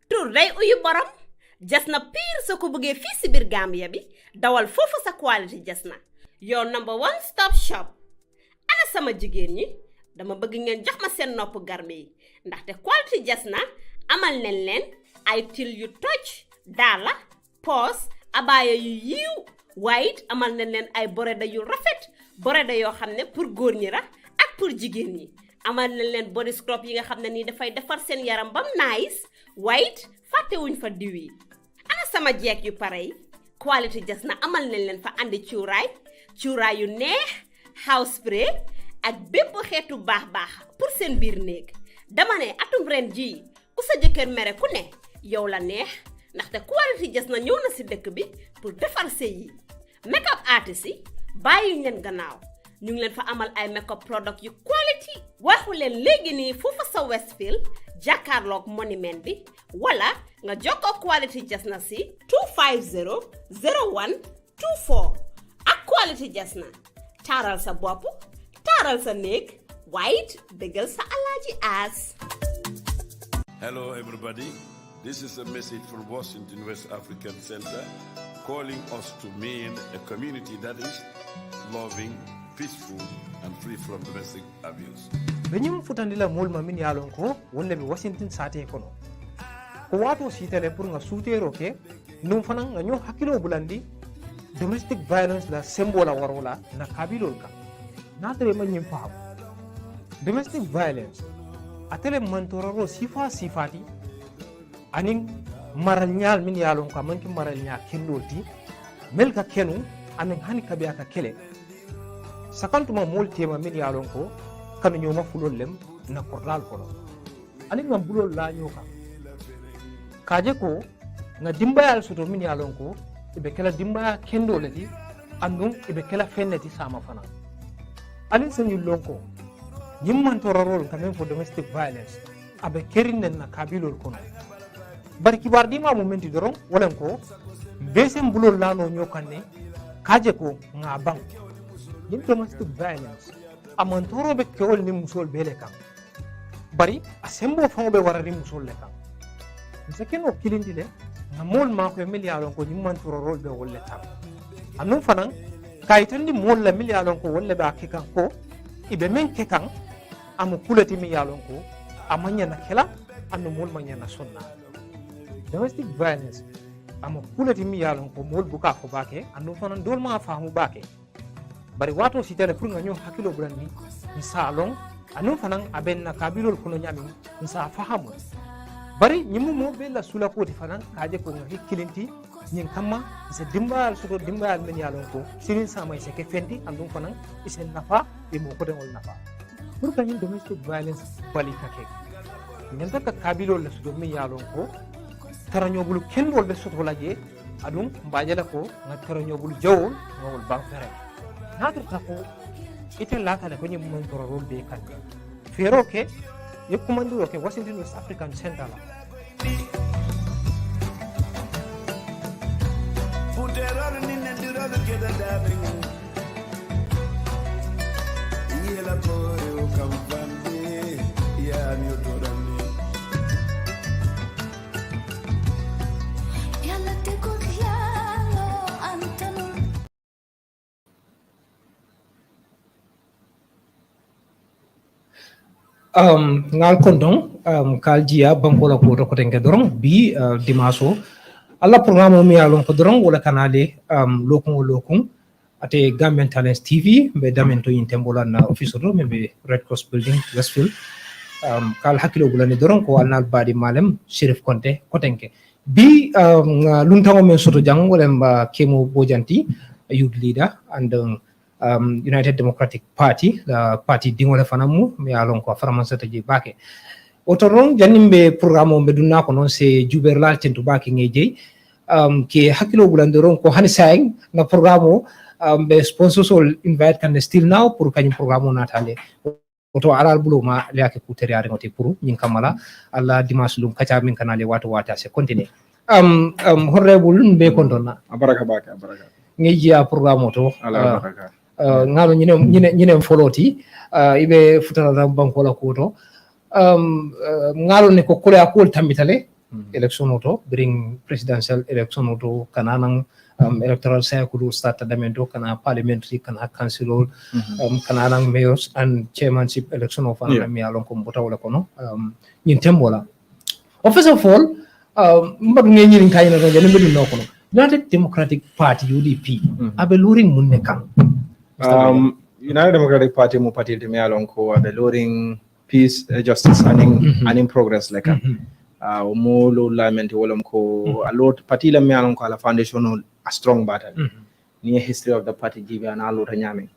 tur day uyu borom jasna pire soo ko bëggee fii si biir Gambia bi dawal foofu sa quality jasna your number one stop shop ana sama jigéen ñi dama bëgg ngeen jox ma seen nopp garme yi ndaxte quality jasna amal nañ leen ay til yu toj daala poos abaya yu yiiw waaye it amal nañ leen ay boreda yu rafet boreda yoo xam ne pour góor ñi la ak pour jigéen ñi amal nañ leen body scrub yi nga xam ne nii dafay defar seen yaram bam nice waaye it fàttewuñ fa diw yi ana sama jeeg yu pare yi quality jasna amal nañ leen fa andi cuuraay yu neex house spray ak bépp xeetu baax pour seen biir néeg dama ne atum ren jii ku sa jëkkër mere ku ne yow la neex ndaxte quality jasna ñëw na si dëkk bi pour defar sëy yi makeup artist yi bàyyi leen gannaaw ñu ngi leen fa amal ay makeup product yu quality waxu leen léegi nii foofa sa Westfield jàkkaarloog monument bi wala nga jokkoo quality jasna si 250 01 24 ak quality jasna taaral sa bopp taaral sa néeg waaye it dëggal sa alaaji aas. Hello everybody, this is a message from Washington West African Center calling us to mean a community that is loving, peaceful and free from domestic abuse. Benyum futandila mulma min yalon ko wolle be Washington sate kono ko wato sitale pour nga soutero ke num fana nga ñoo hakilo bulandi domestic violence la sembola warola na kabilol ka natare ma nyim faaw domestic violence atele mantoraro sifati anin maral nyaal min yalon ka manki maral nya kendolti melka kenu anin hani kabe aka kele sakantuma mol tema min yalon ko kanu ñoma fulol lem na korlal kono anin ngam bulol la ñoka kaje ko nga dimbayal soto min yalon ko ibe kala dimbaya kendo leti andum ibe kala fenneti sama fana alin sen lonko yimman tororol kamen for domestic violence abe kerinen na kabilol kono bari kibar dima momenti doron wolen ko besem bulol lano nyokanne kaje ko nga bang yin domestic violence aman torobe kewol ni musol bele kam bari asembo fango be warari musol le kam sekeno kilindile na mol ma ko miliyalon ko yimman tororol be wolle tam anum fanan kaytandi mol la miliyalon ko wolle be akikan ko ibe men kekan amu kulati miliyalon ko amanya na kela anu mol manya na sunna domestic violence amu kulati miliyalon ko mol buka ko bake anu fanan dol ma faamu bake bari wato sitale pour nga ñoo hakilo bulandi ni salon anu fanan aben na kabilol kono nyami ni sa fahamu bari nyimu mo be la sula ko di fanan kaje ko ngi kilinti nyin kama se dimbal soto dimbal men yalon ko sirin sama se ke fendi andum fanan isen nafa be mo ko dengol nafa pour que ñin domestic violence bali kake ñen taka kabilol la soto men yalon ko taranyo bulu kendol be soto laje adum mbajala ko nga taranyo bulu jawol ngol ban fere natur tako ite lata le ko ñim mon torol be kan fero ke yekkumandiro ke Washington West African Center la ngal kondong kaljiya Bankola Kuwo ko tenke dorong bi dimaso alla programme mi yalon ko dorong wala kanale lokun ate Gambian Talents TV be damen to intembola na office do be Red Cross building Westfield kal hakilo bulani dorong ko alnal badi malem Sheriff Conte ko tenke bi luntango men soto jang wala Kemo Bojanti youth leader and United Democratic Party la party dingole fanamu mi alon ko framansa taji bake otoron janimbe programme be dunna ko non se juberlal tentu bake ngeje ke hakilo bulandoron ko hani saying na programme be sponsors all invite kan still now pour kany programme na tale oto aral bulo ma leake ku tere are ngoti pour nyin kamala alla dimanche lum kacha min kanale wato wata se continue horrebul be kondona baraka ngeji a programme to ala baraka ngalo nyine foloti ibe futana Bankola Kuwo ngalo ne ko kole akol tambitale election auto bring presidential election auto kananang electoral cycle start damento kana parliamentary kana council kananang mayors and chairmanship election of an mi alon ko bota wala kono yin tembola first of all mbadu ngi nyi kayina do jale mbedu no kono United Democratic Party UDP abe luring munne kan United Democratic Party mu party me alon ko abe luring peace justice and in progress like mo lo lament wolom ko a lot party la me alon ko ala foundation a strong battle near history of the party give an a lot nyame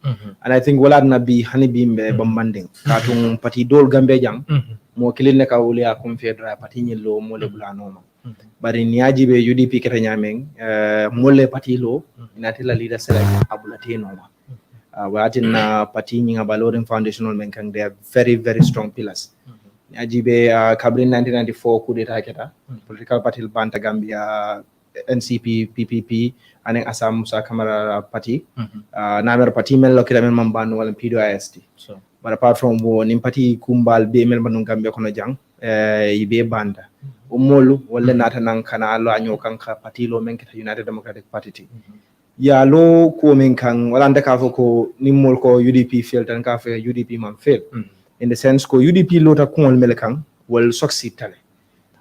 and I think wala na bi hani bimbe bombanding katung party dol gambe jang mo kilin ka wuli a confederate party nyilo mo le bulano bari niaji be UDP keta nyameng mole party lo inatila leader select abulatino watin na party nyinga baloring foundational men kan they are very very strong pillars niaji be kabrin 1994 coup d'etat keta political party banta Gambia NCP PPP anen Asam Musa Kamara party namer party men lo kida men mambano wala PDIST but apart from nim party kumbal be men banun Gambia kono jang ibe banda umolu wala nata nan kana lo anyo kan ka party lo men kita United Democratic Party ya lo ko men kan wala ndaka ko nimol ko UDP fail tan ka fe UDP man fail in the sense ko UDP lo ta ko mel kan wal succeed tale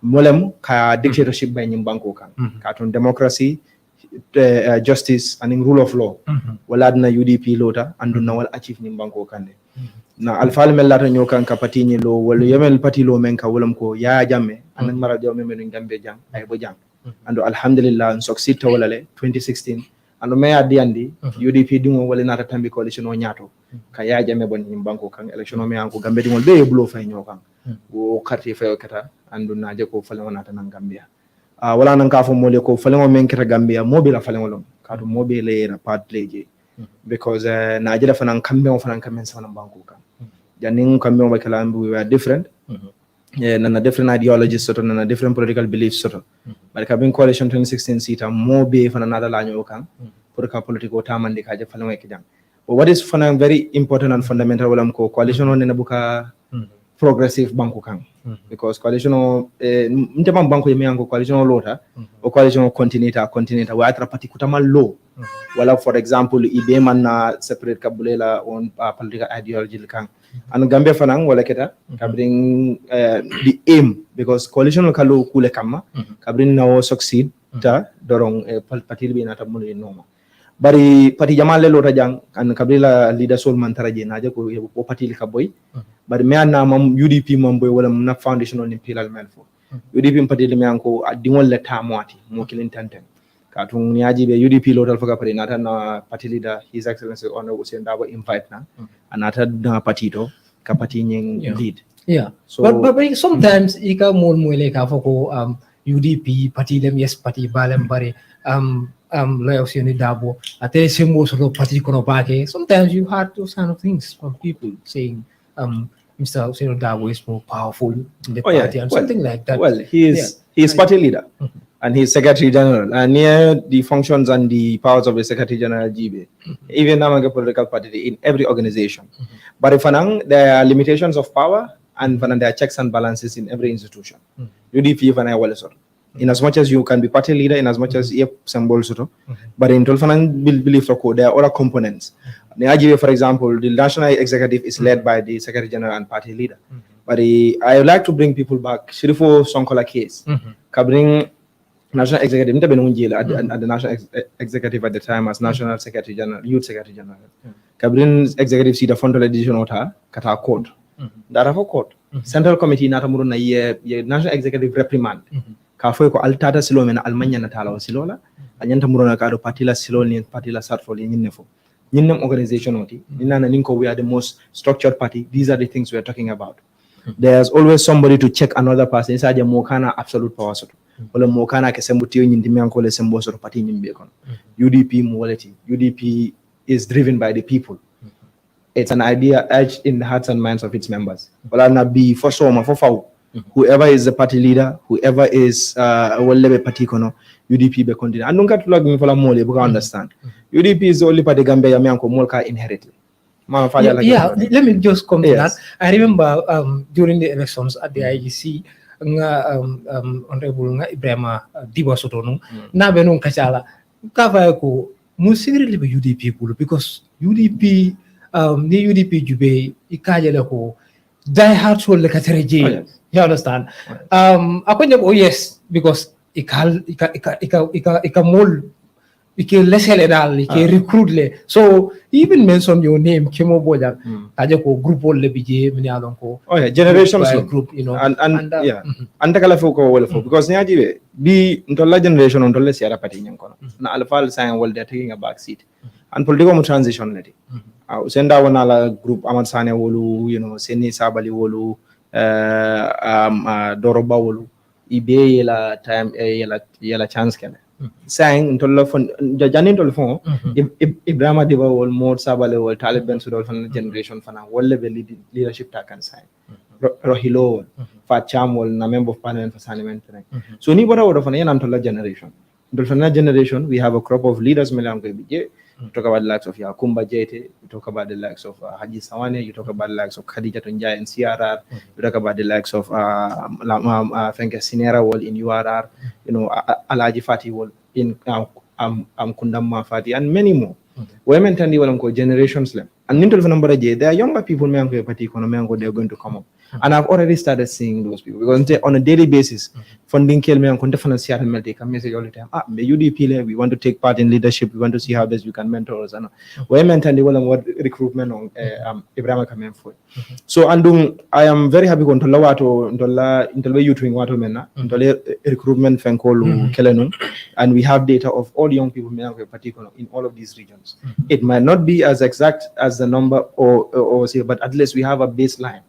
molem ka dictatorship by nyim banko kan ka ton democracy justice and rule of law wala na UDP lo ta andu na wal achieve nyim banko kan na alfal mel lata nyokan ka pati ni lo wala yemel pati lo men ka wolam ko ya jamme anan mara jaw men gambe jang ay bo jang ando alhamdulillah on succeed to wala le 2016 ando me adi andi UDP dingo wala nata tambi coalition o nyato ka ya jamme bon ni banko kan election o me anko gambe dingol be bulo fay nyokan wo karti fay kata ando na je ko fale wonata nan gambia wala nan ka fo mole ko fale o men kata gambia mobile fale wolon ka to mobile era part leje because na jela fanan kambe o fanan kamen sa banko kan janin kambe o kalam we were different nana different ideologies sort nana different political beliefs sort but kabin coalition 2016 sita mo be fana nada lanyo kan pour ka political tamande ka je fana weke jang but what is fana very important and fundamental walam ko coalition on na buka progressive banku kan because coalition ntema banku yemi anko coalition lota o coalition continue wa atra party kutamal law wala for example ibe man na separate kabulela on political ideology kan and Gambia fanang wala keta kabring the aim because coalition kalo kule kama kabring now succeed ta dorong party bi nata mun noma bari party jamal lo ta jang kan kabrila leader sol man taraje naje ko party ka boy bari me na mam UDP mam boy wala na foundational ni pilal men fo UDP party le me anko dingol le tamwati mo kilin tanten katung niaji be UDP lo dal faga pare nata na party leader his excellency honor Hussein Dabo invite na anata na party to ka party nyeng lead so but sometimes ika mol moile ka foko UDP party lem yes party balem bare loyal Hussein Dabo ate sembo solo party kono bake sometimes you heard those kind of things from people saying Mr. Hussein Dabo is more powerful in the party and something like that. Well, he is party leader. And he's Secretary General, and near the functions and the powers of the Secretary General GB, even among a political party in every organization. But if there are limitations of power, and there are checks and balances in every institution. UDP in as much as you can be party leader, in as much as you symbol but in Tolfanan believe there are other components. The IGB, for example, the national executive is led by the Secretary General and party leader. But I would like to bring people back. Shirifo Sonkola case, bring National Executive, at the National Executive at the time as National Secretary General, Youth Secretary General. Kabrin Executive seat of Frontal Edition Ota, Kata Court. Darafo Court. Central Committee Natamuruna ye National Executive reprimand. Kafo ko altata silomen Almanya Natala Silola, Anyanta Muruna Kado Patila Siloni, Patila Sarfoli Ninefo. Ninam organization oti, Ninana Ninko, we are the most structured party. These are the things we are talking about. There's always somebody to check another person. Inside the Mokana absolute power. Wala Mokana kesembutio nyindimianko le sembo sort party nyimbekon. UDP morality. UDP is driven by the people. It's an idea edged in the hearts and minds of its members. Wala na be for soma for fau. Whoever is the party leader, whoever is whatever party kono, UDP be continue. And don't get to log me for la mole because understand. UDP is the only party Gambia mianko molka inherited. Let me just come to that. I remember during the elections at the IGC, nga honorable nga Ibrahima Diba Sotonu na be non kachala ka fa ko mu sigri be UDP kulu because UDP ni UDP jube ikaje le ko die hard soul le katereje you understand akonya yes because ika mol ike lesele dal ike recruit le so even mention your name Kemo Bojang kaje ko group le bije mi alon ko generations group you know and and kala fo ko wala fo because nyaji be bi ntolla generation on tolle siara pati nyen kono na alfal sign wol they taking a back seat and political mo transition leti senda wana la group amat sane wolu you know seni sabali wolu doroba wolu ibe la time yela chance kene saying ntolla fon jani ntol fon Ibrahima Diba wol mod sabale wol talib ben sudol fan generation fana wolle be leadership ta kan sign rohilo fa cham wol na member of parliament for parliament so ni bora wodo fana yana ntolla generation ntol fana generation we have a crop of leaders melam ko bije. You talk about the likes of Yakumba Jete, you talk about the likes of Haji Sawane, you talk about the likes of Khadija Tunjai in CRR, you talk about the likes of Fenke Sinera Wall in URR, you know, Alaji Fati Wall in Kundamma Fati, and many more. Women tend to generations left. And into the number there are younger people they're going to come up. And I've already started seeing those people because on a daily basis, funding kill me and financial message all the time. The UDP we want to take part in leadership, we want to see how best we can mentor us. And women tend to what recruitment on Ibrahima coming for. So I am very happy to interview you to Mena, recruitment fenkolu Kelenun, and we have data of all young people in all of these regions. It might not be as exact as the number or say, but at least we have a baseline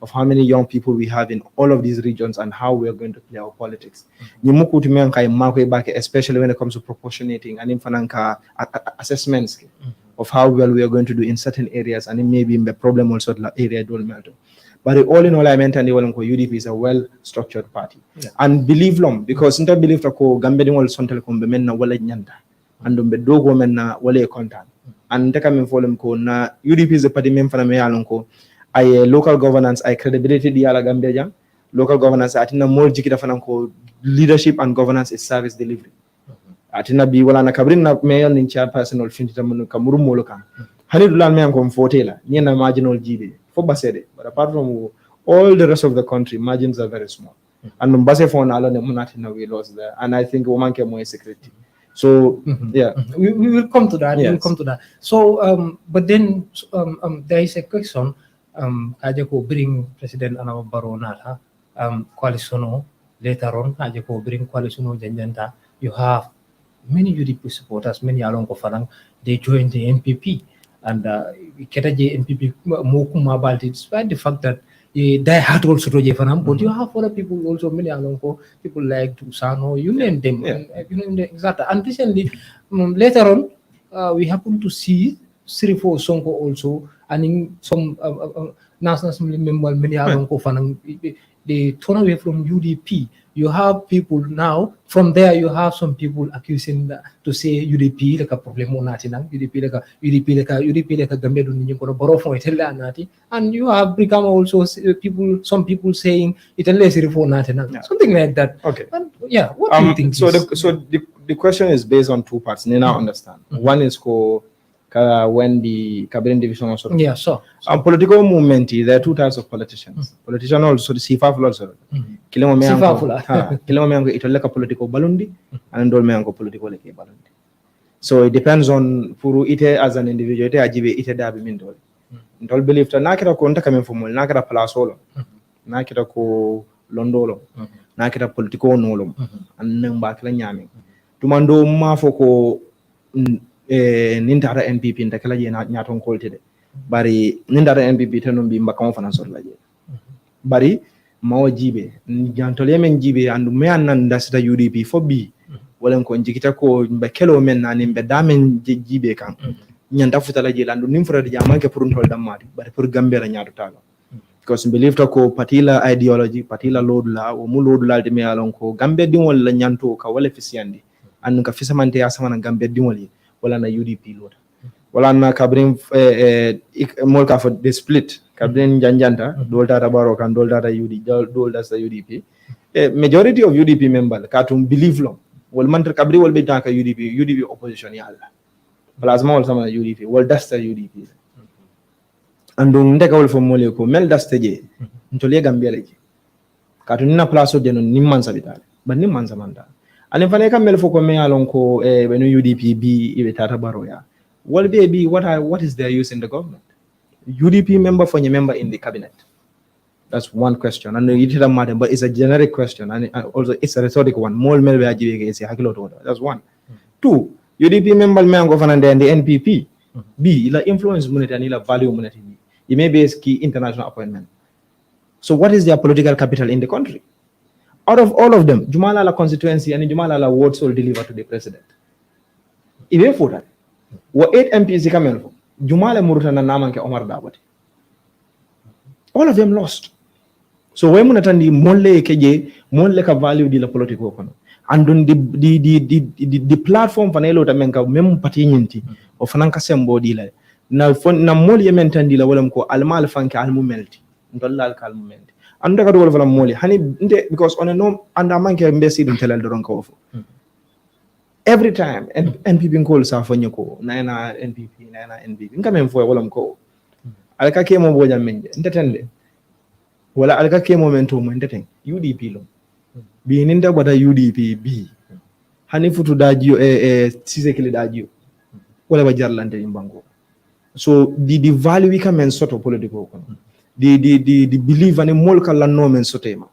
of how many young people we have in all of these regions and how we are going to play our politics. Especially when it comes to proportionating and assessments of how well we are going to do in certain areas and it may be in the problem also area. But all in all, I meant UDP is a well-structured party. And believe long, because I believe that Gambia wal sontel ko na wala nyanda and dogo men na wala content. And take me follow ko na UDP is a party member me alonko ay local governance ay credibility di ala Gambia jang local governance atina more jikita fananko leadership and governance is service delivery atina bi wala na kabrin na mayor nin chairperson ol finita mun kamuru molo kan hanidulal me anko mfotela ni na marginal jibe fo basede but apart from all the rest of the country margins are very small and mbase fo na ala ne munatina we lost there and I think woman ke more security. So yeah, we will come to that. Yes. We will come to that. So but then there is a question. Kaje ko bring President Anama Barrow nata coalition later on. Kaje ko bring coalition janjanta. You have many UDP supporters, many along Kofarang. They joined the NPP and ketaje NPP mokuma about it. Despite the fact that they had also to Jefanam, but you have other people also many along people like Tusano. You name them. You name them exactly. And recently, later on, we happen to see Sirifo Sonko also, and in some National Assembly members, many along Kofanang, they turn away from UDP. You have people now, from there you have some people accusing to say UDP like a problem on UDP like a Gambia nati, and you have become also people, some people saying it unless something like that. Okay. And yeah, what do you think? So the question is based on two parts. Nina understand. One is when the cabinet division also. Yeah, so political movement, there are two types of politicians. Politician also the Sifa also. Kilimo me itoleka political balundi and ndol me political leke balundi. So it depends on puru ite as an individual ite ajibe ite dabi mindol. Ndol believe ta nakira ko ntaka men fomol nakira plasolo. Nakira ko londolo. Nakira political nolom. And namba kala nyami. Tumando mafoko nindara NPP ndakala je nyaton koltede. Bari nindara NPP tanum bi mbakamo finansor laje. Bari mawo jibe jantole men jibe andu me annan dasita UDP fo bi wala ko jikita ko be kelo men nani be damen jibe kan nyanda futala je landu nim fura de jamanke pour ntol damati bari pour Gambia la nyaado taga because believe ta ko patila ideology patila lodula o mu lodula de me alon ko Gambia dimol la nyanto ka wala fisiyandi andu ka fisamante ya sama na Gambia dimol wala na UDP loda wala na kabrin mol ka for the split kabrin janjanta dolta baro kan dolta UDP majority of UDP members katum believe long wal mantar kabri wal be tanka UDP opposition yalla plasma wal sama UDP wal dasta UDP andum ndeka wal fo mole ko mel dasta je ntole gambia leji katum na place o denon nimman sabitale ban nimman samanda ani fane kam mel fo ko me yalon ko beno UDP bi ibe tata baro ya wal be what is their use in the government? UDP member for your member in the cabinet. That's one question, and it doesn't matter, but it's a generic question, and also it's a rhetorical one. More that's one. Two, UDP member may go and the NPP. B, ila influence money and ila value money. It may be a key international appointment. So what is their political capital in the country? Out of all of them, Jumalala constituency and Jumalala words will deliver to the president. Even for that, what 8 MPs come for? Jumala Murutana Namanke Omar Dabati. All of them lost. So when munatandi molle keje molle ka value di la politiko kono. And the platform fanelo tamenka mem pati nyinti o fananka sembo di la. Na molle yementandi la wala ko almal fanke almu melti. Ndolla al almu melti. Anda ka do wala molle hani because on a no anda manke mbesi dum telal doron ko fo. Every time NPP call sa fanyo ko na NPP nka men fo wala ko alka Kemo Bojang menje ndetende wala alka Kemo mento mo ndeten UDP lo bi ninda bada UDP bi hani futu dajiyo sisekili dajiyo wala ba jarlante imbango. So the value we can men soto political kono the belief and mol kala no men sotema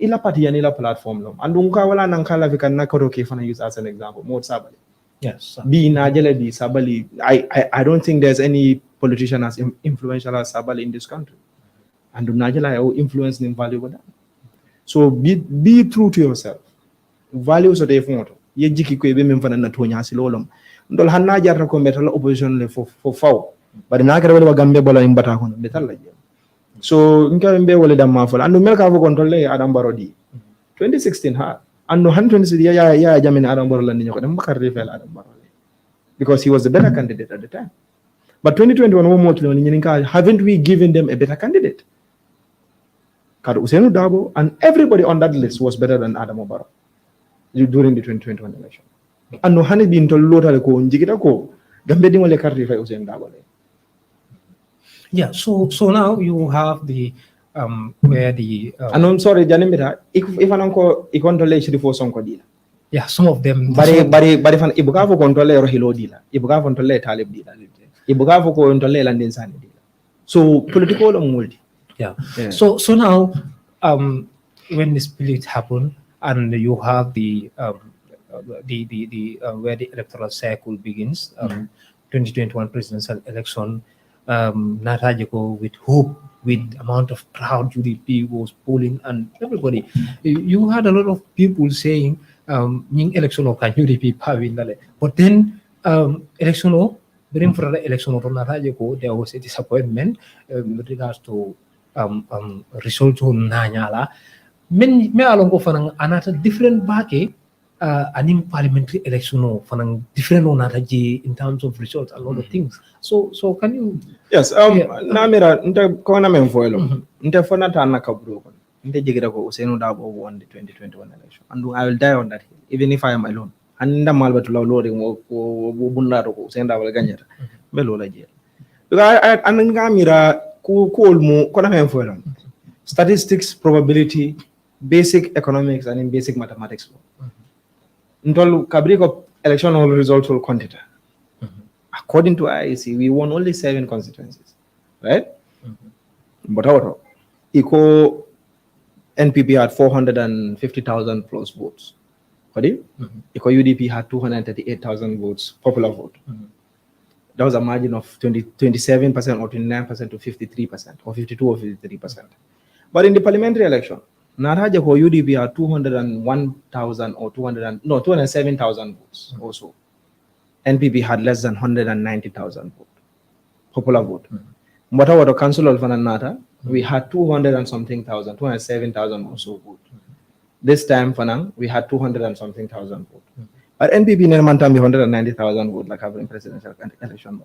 ila party and ila platform lo andunka wala nankala vika nakoro ke fana use as an example mo sabali. Yes. Be najele di sabali. I don't think there's any politician as influential as Sabali in this country. And najela o influence in value with that. So be true to yourself. Values of the photo. Ye jiki ko be memfana na tonya silolom. Ndol hanna jarta ko metal opposition le for faw. But na kare wala gambe bola imbata kono metal la. So nka mbe wala damma fola andu melka fo control Adam Barodi 2016 ha and no 120 ya jamin Adam Barodi la nyoko dem bakar refel Adam Barodi because he was the better candidate at the time. But 2021 haven't we given them a better candidate? Kado Usenu Dabo and everybody on that list was better than Adam Barodi during the 2021 election. And no hani bin to lota ko njikita ko gambe dimo le karri fa Usenu Dabo. Yeah, so now you have the where the and I'm sorry, Janimira, if ananko ikontrole shiri fo sonko dila. Yeah, some of them bari fan ibuka fo controle rohilo dila. Ibuka fo controle talib dila. Ibuka fo controle landin sani dila. So political multi. Yeah. So now when the split happened and you have the where the electoral cycle begins, 2021 presidential election, Natajiko with hope, with amount of crowd UDP was polling and everybody. You had a lot of people saying election can UDP pavindale. But then election during for the election of Natajiko there was a disappointment with regards to result on Nanyala. Me along of another different baki an parliamentary election for different in terms of results, a lot of things. So can you? Yes. Namira nta kona memfoelo. Nta fona tana kabro. Nta jigira ko Usenu Dabo won the 2021 election, and I will die on that hill, even if I am alone. And nda malba tula loading wo bunda ko Usenu Dabo ganyata. Belola jel. Because I angamira ku mu kona memfoelo. Statistics, probability, basic economics, and in basic mathematics. Ntolu kabriko election results will quantity. According to IEC, we won only 7 constituencies, right? But how Eco NPP had 450,000 plus votes. What Eco UDP had 238,000 votes, popular vote. That was a margin of 27% or 29% to 53%, or 52 or 53%. But in the parliamentary election, Naraja ko UDP had 201,000 or 207,000 votes also. NPP had less than 190,000 votes, popular vote. But our the council of Nata, we had 200 and something thousand, 207,000 also vote. This time, Fanang, we had 200 and something thousand vote. But NPP Nermantam 190,000 vote like having presidential election.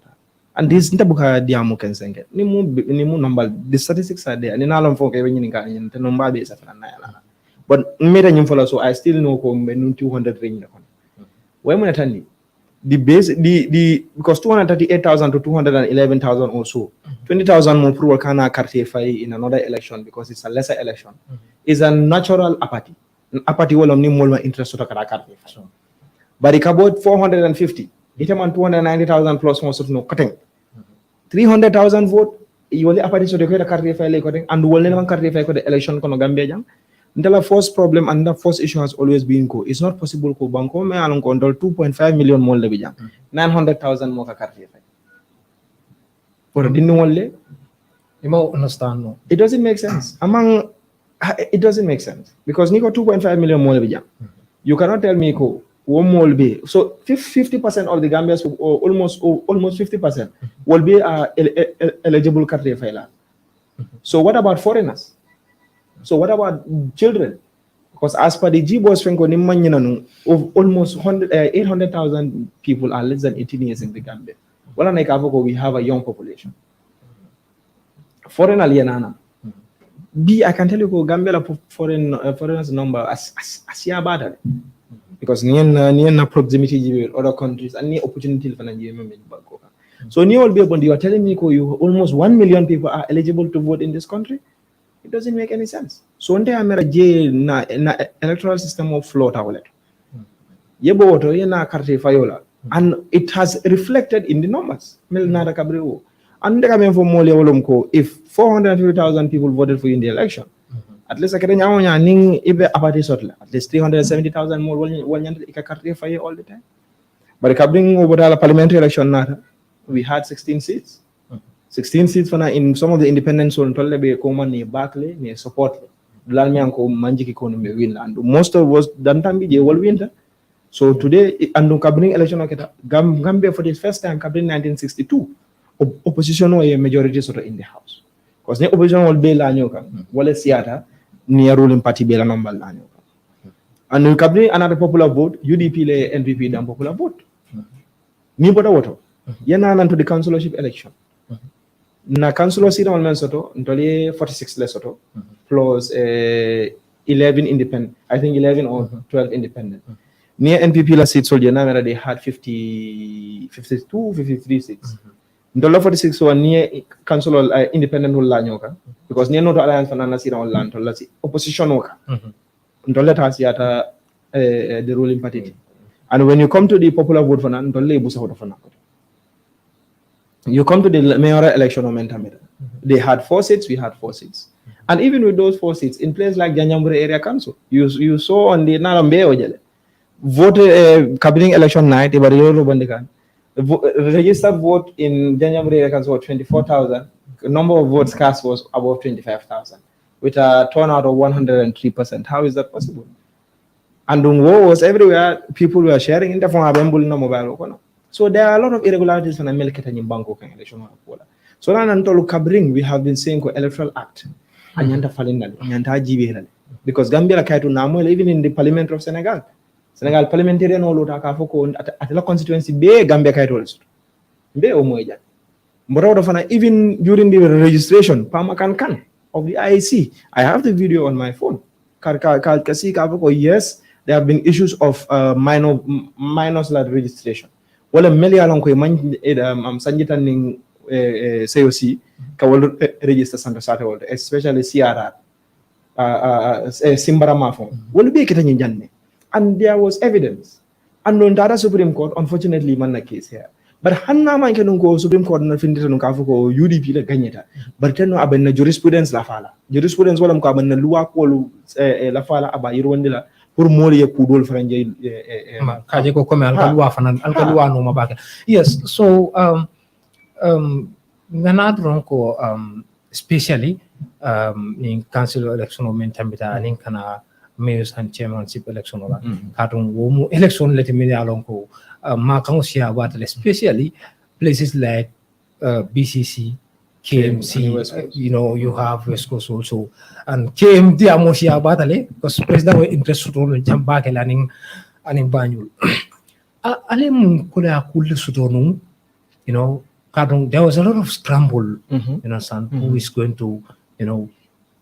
And this Ntabuka Diamu can sing it. Nimu number, the statistics are there. And in Alam folk, even in number base of But made a follow, so I still know ko 200 range. Why am I the base because 238,000 to 211,000 or so, 20,000 more pro kana carte in another election because it's a lesser election is a natural apathy. Apathy will only more interest to carte. But it's about 450. It am 290,000 plus most of no cutting. 300,000 vote. You only apathy so they get a carte cutting and will never carte the election kono Gambia jang. The first problem and the first issue has always been it's not possible to banko me along control 2.5 million more lebijang 900,000 more carte. Or didn't only you might understand no. It doesn't make sense. It doesn't make sense because Nico 2.5 million more lebijang. You cannot tell me ko one more be so 50% of the Gambians or almost 50% will be eligible carte filer. So what about foreigners? So what about children? Because as per the G-Boss of almost 800,000 people are less than 18 years in the Gambia. Well, we have a young population. Foreign alienana. I can tell you Gambia foreigners number as bad. Because near proximity with other countries and near opportunity for Nigeria. So you are telling me you almost 1 million people are eligible to vote in this country? It doesn't make any sense. So one day I'm na electoral system of float awlet. Yebo woto yena carte fayola, and it has reflected in the numbers. Mel nada kabriwo. And if 450,000 people voted for you in the election, at least I can ning ibe apati sotla. At least 370,000 more will carte fayo all the time. But kabring over the parliamentary election nada, we had 16 seats. 16 seats in some of the independent zone tolle be ko man ni bakle ni support dal mi anko manjiki ko no win and most of was dantambi je wol winter. So today and cabinet election oketa Gambia for the first time cabinet 1962 opposition or a majority sort of in the house because the opposition will be la nyoka wala siata ni ruling party be la number la nyoka and cabinet another popular vote UDP le NPP dan popular vote ni boda woto yana nan to the councillorship election. Na councillor seat on Soto, Ntoli 46 Lesotho, plus 11 independent, I think 11 or 12 independent. Near NPP la seats, so they had 52, 53 seats. Ntola 46 one near councillor independent Lanyoka, because near not alliance for Nana seat on land, opposition worker. Ntola Tasiata, the ruling party. And when you come to the popular vote for Nantole Busa for you come to the mayoral election momentum. They had 4 seats, we had 4 seats. And even with those 4 seats, in places like Janyambure Area Council, you saw on the Narambe Ojele, vote cabinet election night, registered vote in Janyambure Area Council was 24,000. Number of votes cast was above 25,000, with a turnout of 103%. How is that possible? And war was everywhere, people were sharing in the form of mobile. So there are a lot of irregularities when I make it in Banko election. So now we have been saying Electoral Act because Gambia even in the Parliament of Senegal parliamentarian all at the constituency be Gambia kaito even during the registration Pamakan of the IEC, I have the video on my phone. Yes, there have been issues of minors registration. Wala meli alon ko man sanjita ning COC ka wol register santa sata wol especially CRR Simbara Mafon wol be kita janne and there was evidence and on data Supreme Court unfortunately man na case here but hanna man ke ko Supreme Court na findita nun ka ko UDP la gagneta but tenno aben jurisprudence la fala jurisprudence wala ko aben loi ko la fala aba yirwandila pour mori kudol franje kaje ko comme alkalwa fanan alkalwa no mabaka. Yes, so ganadron ko especially in council election momentum bita anin kana mayors and chairmanship election ola katong wo election let me along ko ma kan sia wat especially places like BCC KMC, you have West Coast also, and KMD Amosia Batale, because President were interested in jump back and aning Banyul. Alem Kula Kul Sudonu, there was a lot of scramble, who is going to,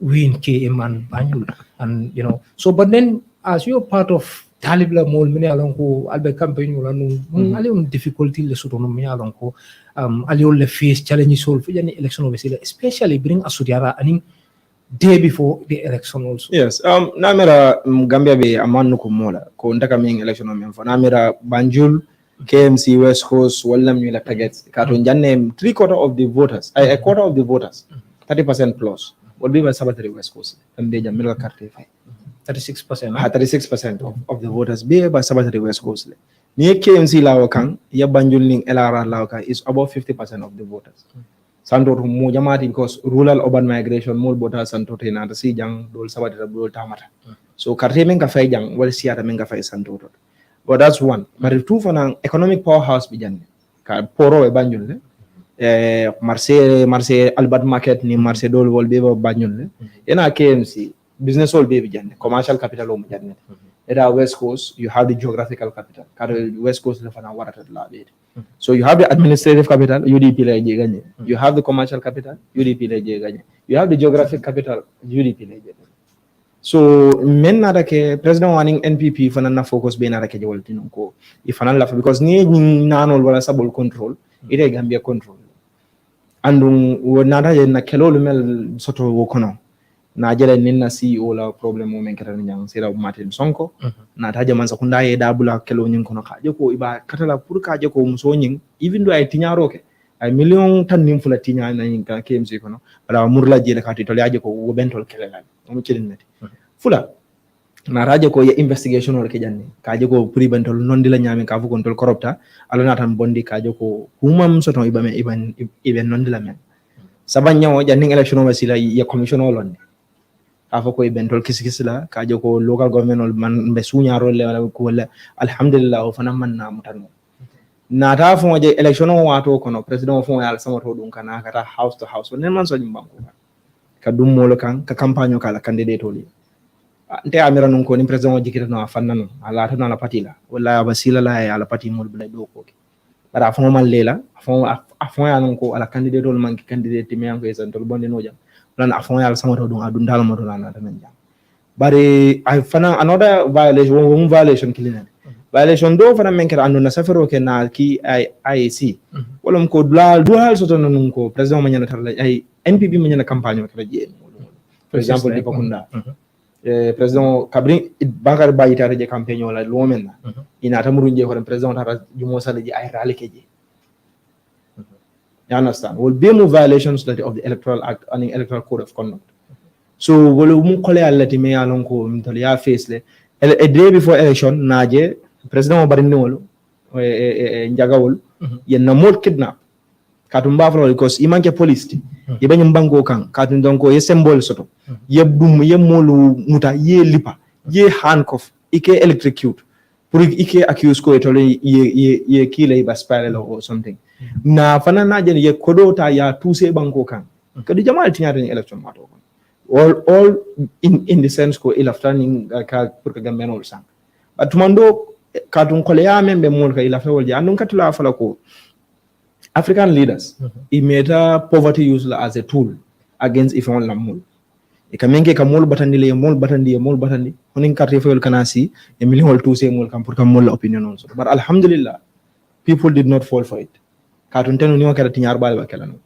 win KM and Banjul. And so but then as you're part of Talibla Mol many along ko albe campaign wala nung difficulty le soto no many along ko aliol le face challenges solve for any election obviously especially bring asudiara aning day before the election also. Yes. Namira Gambia be amanu kumola ko ndaka ming election on for namira Banjul KMC West Coast wallam ñu la targets kato janne 3/4 of the voters a quarter of the voters 30% plus will be by Sabatari West Coast and they jamil carte 36%. 36% of the voters be by Sabatari West Coast. Near KMC Lawakan, ya Banjul ning LRR Lawaka is about 50% of the voters. Santo mo jamati because rural urban migration mo bota santo tena si jang dol Sabatari dol tamata. So carte men ka fay jang wal siata men ka fay santo. But that's one. But two for an economic powerhouse bijan. Ka poro e Banjul Marseille Albert Market ni Marseille dol wol be Banjul Yena KMC business all be bijan. Commercial capital o bijan. At West Coast, you have the geographical capital. West Coast so you have the administrative capital, UDP. You have the commercial capital, UDP. You have the geographic capital, UDP. So men nada ke president warning NPP fanana focus be nada ke jawalti nko if fanana lafa because ni nanol wala sabol control ite Gambia control andum nada na kelolu mel soto wokono na jere ninna CEO la problem mo men katana nyang sira Martin Sonko na taje man sakunda ye dabula kelo nyin kono kaje ko iba katala pour kaje ko muso nyin even do ay tinyaro ke ay million tan nim fula tinya na nyin ka KMC kono ala murla jele ka titol yaje ko wo bentol kelela mo cilin nati fula na raje ko ye investigation or ke janni kaje ko pri bentol non dila nyami ka fu kontol corrupta ala na tan bondi kaje ko humam soto ibame iben non dila men sabanya o janni election o wasila ye commission o londe afo ko bentol kisikisila kaje ko local government ol man be suñaro le wala ko wala alhamdulillah o fana man na mutano na ta fo je election o wato kono president fo yal samato dum kana kata house to house ne man so jimbanko ka dum molo kan ka campagne kala candidate oli nte amira non ko ni president o jikita no fanna no ala to na la parti la wala basila la ya la parti mol bla do ko bara fo man lela fo ya non ko ala candidate ol man candidate mi an ko esantol bonde no jam lan afon yalla sama to dum adun dal mo to lana tan jam bari I fana another violation kilina violation do fana men kera andona safero ke na ki IAC wolom ko dual so to non ko president mo nyana tarla ay NPP mo nyana campagne ko je for example di pakunda president kabri bakar bayita je campagne wala lo men na ina tamuru je ko president tara jumo sala ji ay rally ke je. You understand? Will be more violations of the Electoral Act and the Electoral Code of Conduct. So, will mu kole alati me alon ko mtali ya face le a day before election naje president obarinde wolo njagawol yen na mod kidnap katumba fro because imanke police ti yebany mbango kan katun donko ye symbol soto ye dum ye molu muta ye lipa ye handcuff ike electrocute pour ike accuse ko etole ye kile ba spiral or something na fana na je ye kodota ya tuse banko kan kadi jamal tinyata ni election mato all in the sense ko ilaftaning ka pour ka gambe no sang atumando katun kole ya membe mol ka ilafta wolje andun katula fala ko African leaders imeta poverty used as a tool against ifon lamul ikamenge kamol batandi honin carte fayol kanasi e million hol tuse mol kam pour kam mol opinion on so but alhamdulillah people did not fall for it katun tenu ni wakata tinyar bal bakela no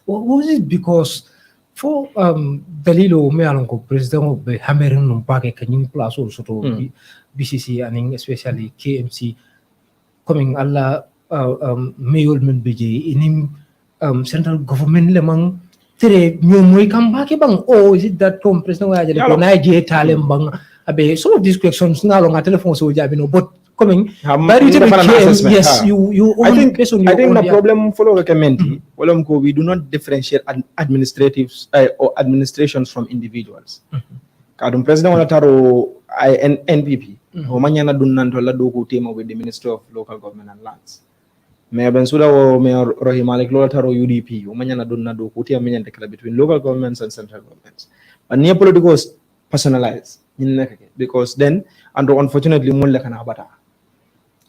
was it because for dalilo me alon ko president be hamerin no pake kanyim place so to BCC and especially KMC coming alla mayol men beje in central government lemang tere nyomoy kambake bang oh is it that from president wa jale ko naije talem bang abe some of these questions na long telephone so jabi no but coming yes you I think the problem follow recommend we do not differentiate administratives or administrations from individuals kadum president wala taro NPP o manyana dunnanto la do ko tema with the Ministry of Local Government and Lands Mayor Bensuda or Mayor Rohim Malik Taro UDP o manyana dunna do ko tema menyante kala between local governments and central governments but near politics personalized because then and unfortunately mon la kana bata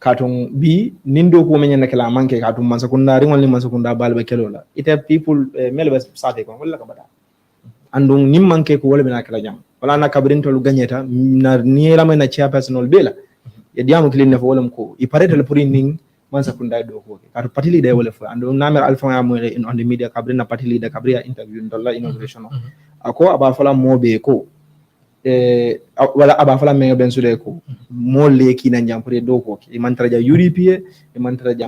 katung bi nindo ko menyana kala manke katung mansakunda ringol ni mansakunda balba kelola ite people melbes sate ko wala ka bata andung nim manke ko wala bina kala jam wala na kabrin to lu gagneta na ni la na chairperson ol bela ya diamu kilin na fo wala ko I parete le puri ning man sakunda do ko ka party leader wala fo andung namer alpha ya mo in on the media kabrin na party leader kabria interview ndolla inauguration ako aba fala mobe ko wala aba fala me ben sude ko mo le ki na jam pure do ko e man taraja UDP e man taraja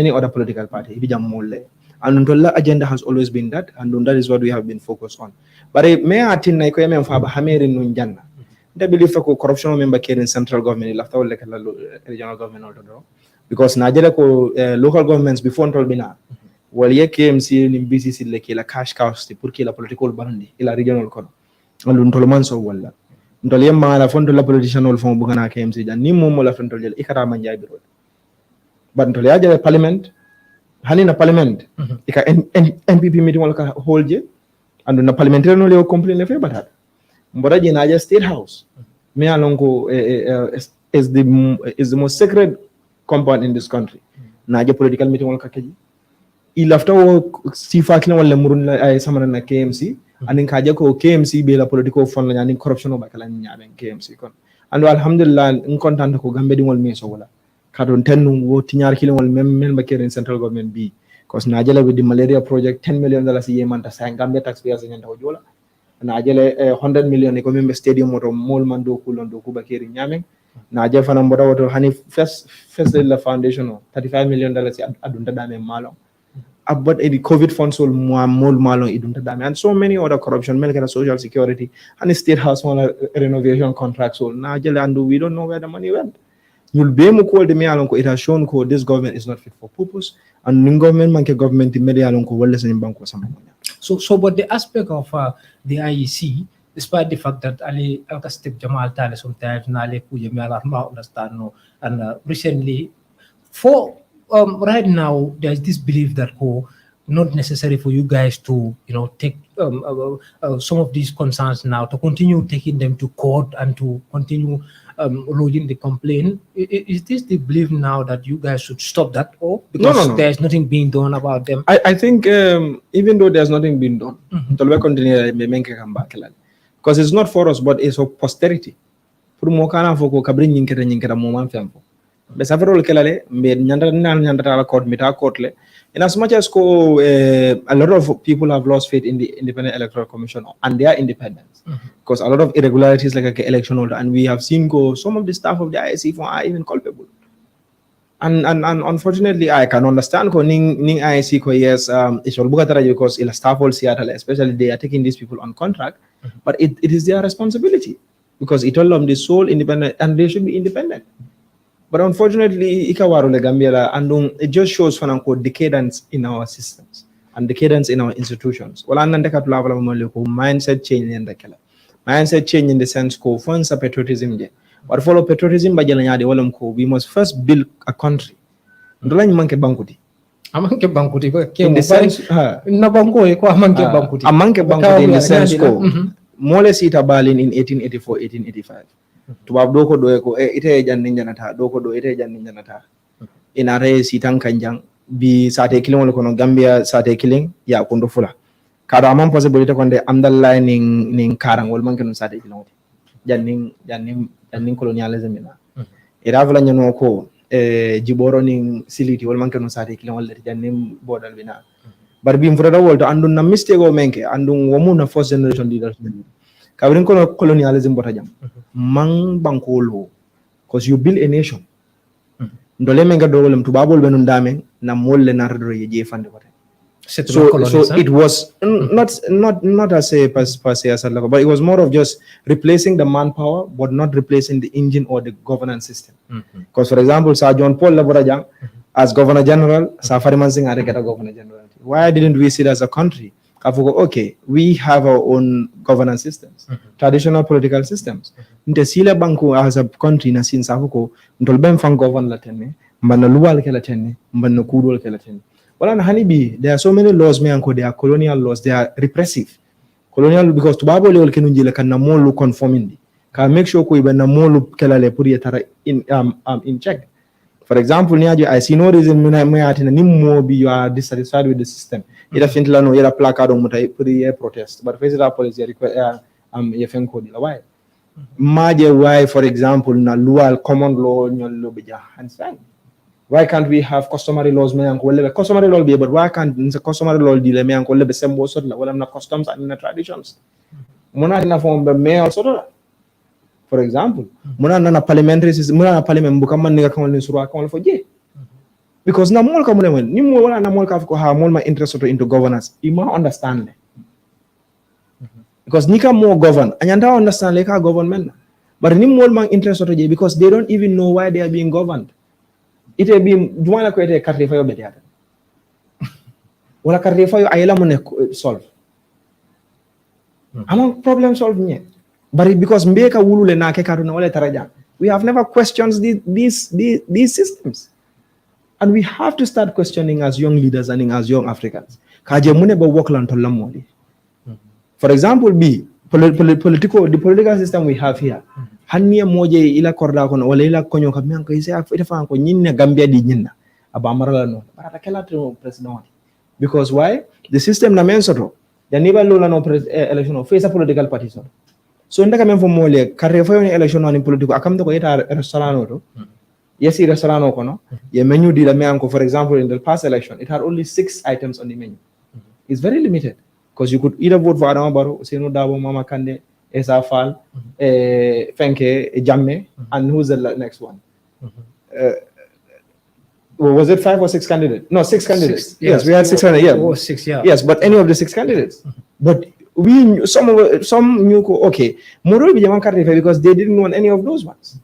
any other political party bi jam mo le and the agenda has always been that and that is what we have been focused on but me atin na ko yem fa ba hamere no janna de believe ko corruption member in central government la tawle kala regional government do because na jele ko local governments before tol bina wal ye KMC ni BCC le ki la cash cows pour ki la political balandi ila regional ko alun tol man so wala ndol yemma la fondo la politician ol fon bugana KMC jan ni mom la fondo jël ikara man jay biro but ndol ya jël parliament hani na parliament ika MPP meeting wala ka hold je and na parliamentary no le complain le fe batat mboda je na ja state house me alongo is the most sacred compound in this country na ja political meeting wala ka keji il after sifa kina wala murun ay samana na KMC anin kaje ko KMC be la political fund la ni corruption o bakala ni nyaben KMC kon and alhamdulillah in content ko gambe dingol me so wala kadon tennu wo tinyar kilingol men bakere central government bi cause najela with the malaria project $10 million ye manta sa gambe taxpayers nyanta jola najele 100 million ko membe stadium moto mol man do kulon do ko bakere nyamen naje fana mboda woto hani first la foundation $35 million adunta dame malo about the COVID funds will more malon idunta dame and so many other corruption melkana social security and state house one renovation contracts all najele and we don't know where the money went you'll be able to me along it has shown ko this government is not fit for purpose and the government manke government media along ko wala sa banko sama so but the aspect of the IEC despite the fact that Ali Al-Kastib Jamal Tale sometimes nale kuya me alarma understand no and recently for right now there's this belief that not necessary for you guys to take some of these concerns now to continue taking them to court and to continue lodging the complaint. Is this the belief now that you guys should stop that or because no. there's nothing being done about them? I think even though there's nothing being done because it's not for us but it's for posterity pour mo kana foko kabrin nyinkere mo man fempo be safarol kelale be nyanda la court mita court le in as much as a lot of people have lost faith in the Independent Electoral Commission and their independence because a lot of irregularities like election order and we have seen some of the staff of the IEC are even culpable and unfortunately I can understand ning IEC yes it should because ila staff all Seattle especially they are taking these people on contract but it is their responsibility because it told them the sole independent and they should be independent. But unfortunately, Gambia, and it just shows decadence in our systems and decadence in our institutions. Well, mindset change in the mindset change in the sense funds patriotism. But follow patriotism we must first build a country. In the sense, in the sense, Mole Sita Balin in 1884, 1885. Tubab doko do ko ite jan ninjanata doko do ite jan ninjanata ina re sitan kanjang bi sate killing wala kono Gambia sate killing ya kondo fula kada amam possibility konde underlining ning karang wal man kan sate killing janning colonialism ina ira fula nyano ko jiboro ning siliti wal man kan sate killing wala janning bodal bina bar bi mfura wolto andun na mistake o menke andun womu na first generation leaders kabrin kono colonialism bota jam mang bankolo because you build a nation ndole menga dogolem tubabol benun dame na molle nardo ye fande kote so it was not as a per se as a level but it was more of just replacing the manpower but not replacing the engine or the governance system because for example Sir John Paul Laborajang as governor general Safari Mansing are get a governor general why didn't we see it as a country okay, we have our own governance systems, traditional political systems. Nte sile banku as a country na since afuko ntolbem fan govern latene, mbana luwal ke latene, mbana kudol ke latene. Well, and Hanibi, there are so many laws me anko, they are colonial laws, they are repressive. Colonial because tubabo le kenunjile kan namolu conforming. Ka make sure ko iba namolu kelale puri tara in check. For example, I see no reason you are dissatisfied with the system. Ida fintla no ida placard on mutai puri protest. But face that policy require code. Why? Maje why, for example, na lual common law nyolo bija handstand. Why can't we have customary laws? Customary law be, but why can't the customary law deal me uncle lebe sembo sort la wala na customs and na traditions? Mona na form the mayor sort. For example, muna na parliamentary system, muna na parliament buka man nigga kamal ni surwa kamal fo je. Because na mol kamule men, ni mo wala na mol ka ko ha mol ma interest into governance. You must understand. Because nika more govern, anyanda understand like how government. But ni mol ma interest je because they don't even know why they are being governed. It will be juana ko ete carte fayo beti ata. Wala carte fayo ayela mo ne solve. Among problem solve nye. But because mbeka wulule na ke karuna wale taraja, we have never questioned these systems, and we have to start questioning as young leaders and as young Africans. Kaje mune ba workland to lamoli. For example, the political system we have here. Hanya moje ila korda kono wala ila konyo kamyan ko isa ita fa ko nyinna Gambia di nyinna abamara no para kala to president. Because why? The system na mensoto ya niba lola no election face a political party so. So ndaka men fo mole carre fo yon election on political akam to ko eta restaurant to yes restaurant ko no ye menu di la me anko. For example, in the past election it had only 6 items on the menu. It's very limited because you could either vote for Adama Barrow, Seno Dabo, Mama Kande, Esa Fall, Fenke, Jamme, and who's the next one? Was it 5 or 6 candidates? No, 6 candidates. Yes, we had 6 candidates. Yeah. Oh, 6, yeah. Yes, but any of the 6 candidates. But some knew okay, Moro Bijaman Karife because they didn't want any of those ones.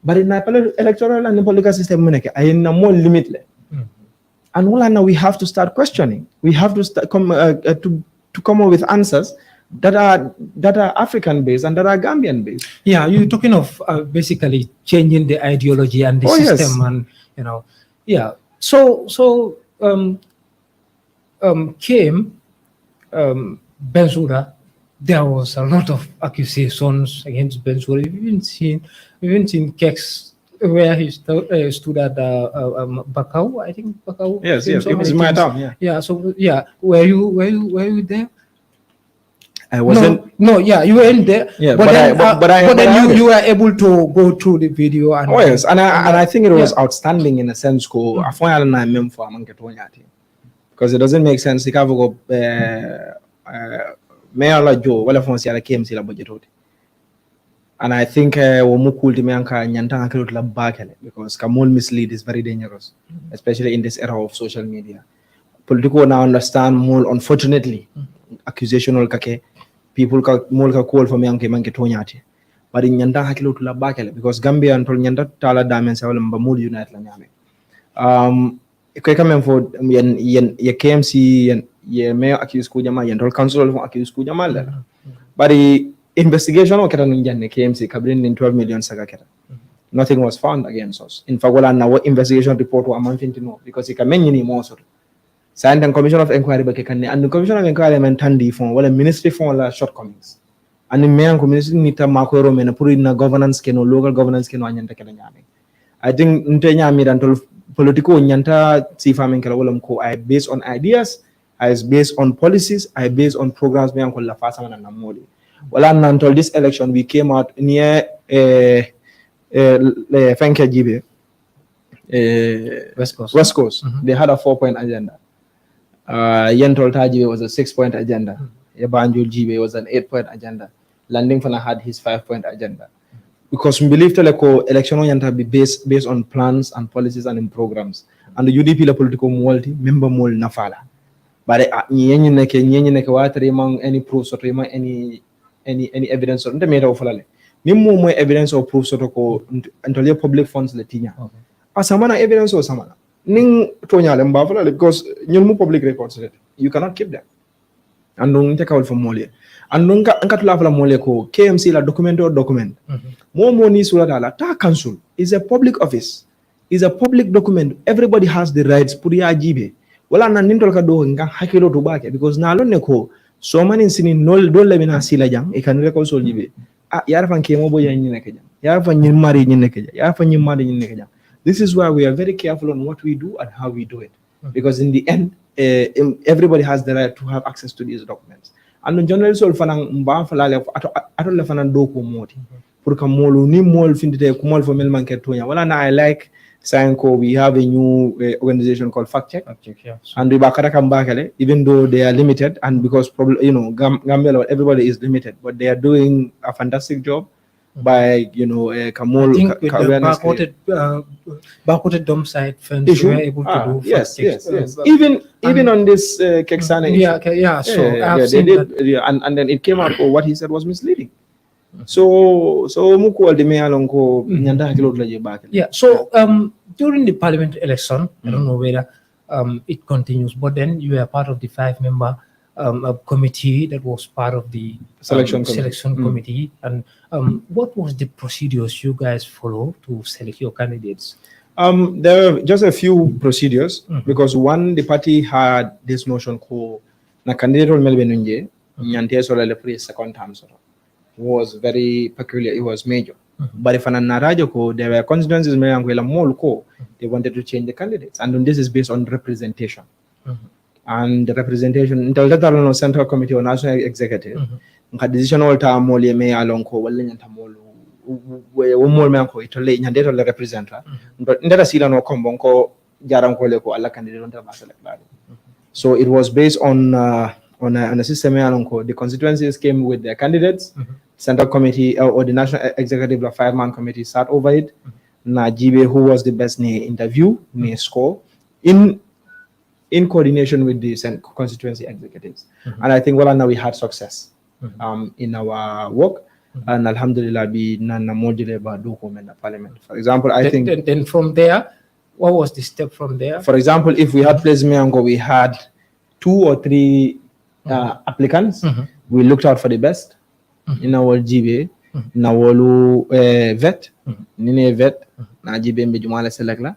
But in the electoral and the political system, I am more limitless. And now we have to start questioning. We have to start come up with answers that are African based and that are Gambian based. Yeah, you're talking of basically changing the ideology and the system, and yeah. So came Bensouda. There was a lot of accusations against Bensouda. We've even seen cakes where he stood at Bakau. I think Bakau. Yes, it was my town. Yeah. Yeah. So yeah, were you there? I wasn't. No, yeah, you weren't there. Yeah, but then you were able to go through the video and. Oh yes, and I think it was outstanding in a sense. Because it doesn't make sense. You can't go. Mayor la Joe, wala fonsi ala KMC la budget. And I think because Kamul mislead is very dangerous, especially in this era of social media. Political now understand more, unfortunately, accusational kake people ka call for me anke manke tonyati. But in Nyanda hakilu to la bakele because Gambia and Nyanda tala diamonds wala mbamul unite la nyame. Kweka for ye KMC ye mayor accused kujama ye council accused kujama. But the investigation o keta nunjane KMC kabrin in 12 million saga keta. Nothing was found against us. In fact, na investigation report wa amanfinti no because it kamenyi ni mo sort. Signed and commission of inquiry and the commission of inquiry mentandi fon wala ministry fon la shortcomings. And the mayor community nita makoro mena puri na governance keno local governance keno anyanta kena nyame. I think nte nyame danto political nyanta sifa menkela wala mko I based on ideas, I is based on policies, I based on programs me anko la fasa na namoli. Wala until this election we came out near Fenke Jibe West Coast. They had a 4-point agenda. Yentol Tajibe was a 6-point agenda. Yabanjul Jibe was an 8-point agenda. Landing Fana had his 5-point agenda. Because we believe the election yanta be based on plans and policies and in programs. And the UDP la political multi member mol nafala. But nyenye neke wateri among any proofs or any evidence or made of falale. Nimu more evidence or proofs or until your public funds latinya. Asamana evidence or samana. Ning tonya lemba falale because you public records you cannot keep them. And don't take out from Molia. And don't get la Molia ko KMC la document or document. More money sulatala ta council is a public office. Is a public document. Everybody has the rights puriya jibe. Wala na nindol ka do nga hakilo to bake because na alone ko so many sini nol do le bina sila jang e kan record sol jibe. Yara fan Kemo Bojang ni neke jang. Yara fan nyimari ni neke jang. Yara fan nyimari ni neke jang. This is why we are very careful on what we do and how we do it. Because in the end, everybody has the right to have access to these documents. And the journalists will find I like Sanko, we have a new organization called Fact Check. Yes. And even though they are limited, and because probably Gambia, everybody is limited, but they are doing a fantastic job by Kamol. I think with the barcoded dump site fence, we were able to do yes. checks, Even on this Keksana issue. They did, and then it came out. What he said was misleading. So during the parliament election, I don't know whether it continues, but then you were part of the 5-member committee that was part of the selection committee. And what was the procedures you guys follow to select your candidates? There were just a few procedures because one, the party had this notion called na candidate on Melbenunje, Nyante Sola free second term was very peculiar, it was major. But if an Narajoko, there were constituencies they wanted to change the candidates. And this is based on representation. And the representation until the Central Committee or National Executive, decision all time mole me along ko wala nyanta molu mol me ko itole nyande to representer but ndara sila no kombon ko jaram ko le ko alla candidate on ta select. So it was based on a system along ko the constituencies came with their candidates. Central Committee or the National Executive, the 5-man committee sat over it. Najibe, who was the best interview, score in coordination with the constituency executives. And I think now we had success in our work. And Alhamdulillah, be nana module ba document the parliament. For example, I think then from there, what was the step from there? For example, if we had placed Miango, we had 2 or 3 applicants. We looked out for the best. In our GB, na wolu vet, nine vet, na GB mbejumala select la,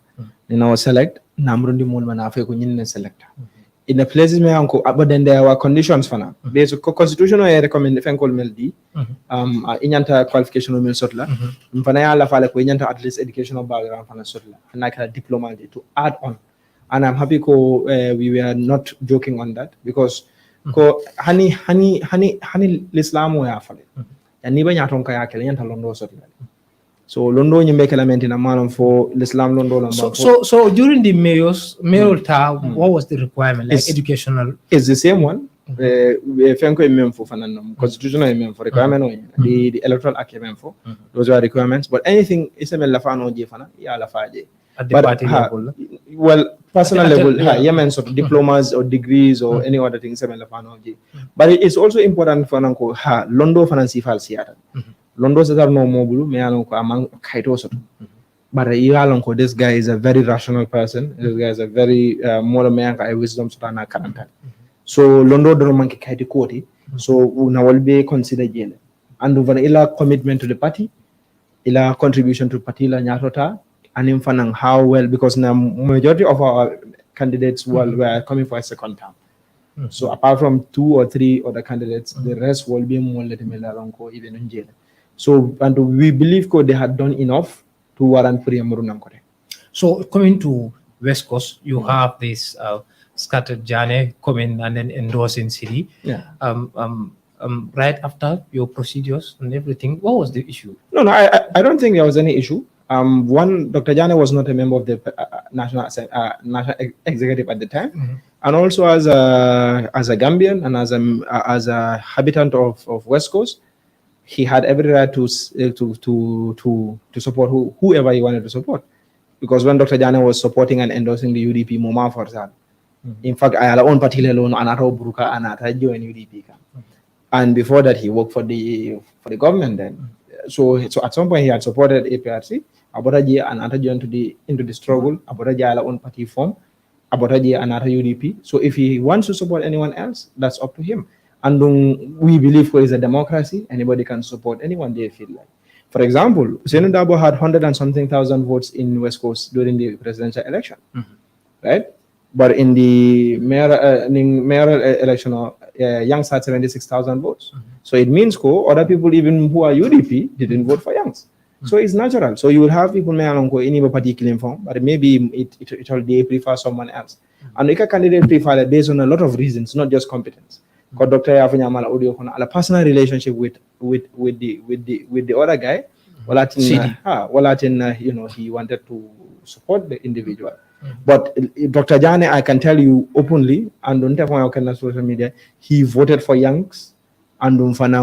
nina wa select, na mrundi mulma na afe kunyine selector. In the places me anko, but then there were conditions for now. Based on constitutional recommend fenkol meldi, inyanta qualification mel sotla, mfana ya la fale ko inyanta at least educational background fana sotla, and like a diploma to add on. And I'm happy we were not joking on that because ko hani lislamu ya fale ya niba nyaton ka yakele nyanta londo sotla so londo nyimbe kala mentina manam for l'islam londo lamba so during the mayoral term, what was the requirement like educational? It's the same one. Fenko emem for fananam constitutional emem for requirement the electoral act emem for those are requirements, but anything isemel la fano je fana ya la faje at the party level. Well, personal level, Yemen sort of diplomas or degrees or any other things. But it's also important for Nanko, Londo Fancy Falsiata. Londo says no mobile, me alonko among Kaito sort. But this guy is a very rational person. This guy is a very more American wisdom stana karanta. So Londo don't monkey Kaiti Koti. So now will be considered jail. And over ila commitment to the party, ila contribution to Patila Nyatota. And in Fanang, how well, because the majority of our candidates were coming for a second term. So apart from 2 or 3 other candidates, the rest will be more Letimela even in jail. So, and we believe they had done enough to warrant Priyamurunankore. So coming to West Coast, you have this scattered journey coming and then endorsing city. Yeah. Right after your procedures and everything, what was the issue? No, I don't think there was any issue. One, Dr. Jane was not a member of the national executive at the time, and also as a Gambian and as a habitant of West Coast, he had every right to support whoever he wanted to support. Because when Dr. Jane was supporting and endorsing the UDP, Moma Farzad, in fact, I had own party alone, Anato Bruka, Anata joined UDP, and before that, he worked for the government then. So at some point he had supported APRC. Abotaji and Ata joined into the struggle. Abotaji ala own party form. Abotaji and Ata UDP. So if he wants to support anyone else, that's up to him. And we believe is a democracy. Anybody can support anyone they feel like. For example, Hussein Dabo had 100 and something thousand votes in West Coast during the presidential election, right? But in the mayoral election, Youngs had 76,000 votes. So it means other people even who are UDP didn't vote for Youngs. So it's natural. So you will have people may along go any particular form, but maybe it will they prefer someone else. And a candidate prefer based on a lot of reasons, not just competence. Because Dr. Yafunya Mala audio a personal relationship with the other guy. You know, he wanted to support the individual. But Dr. Jane, I can tell you openly, and don't tell me on social media, he voted for Yanks. And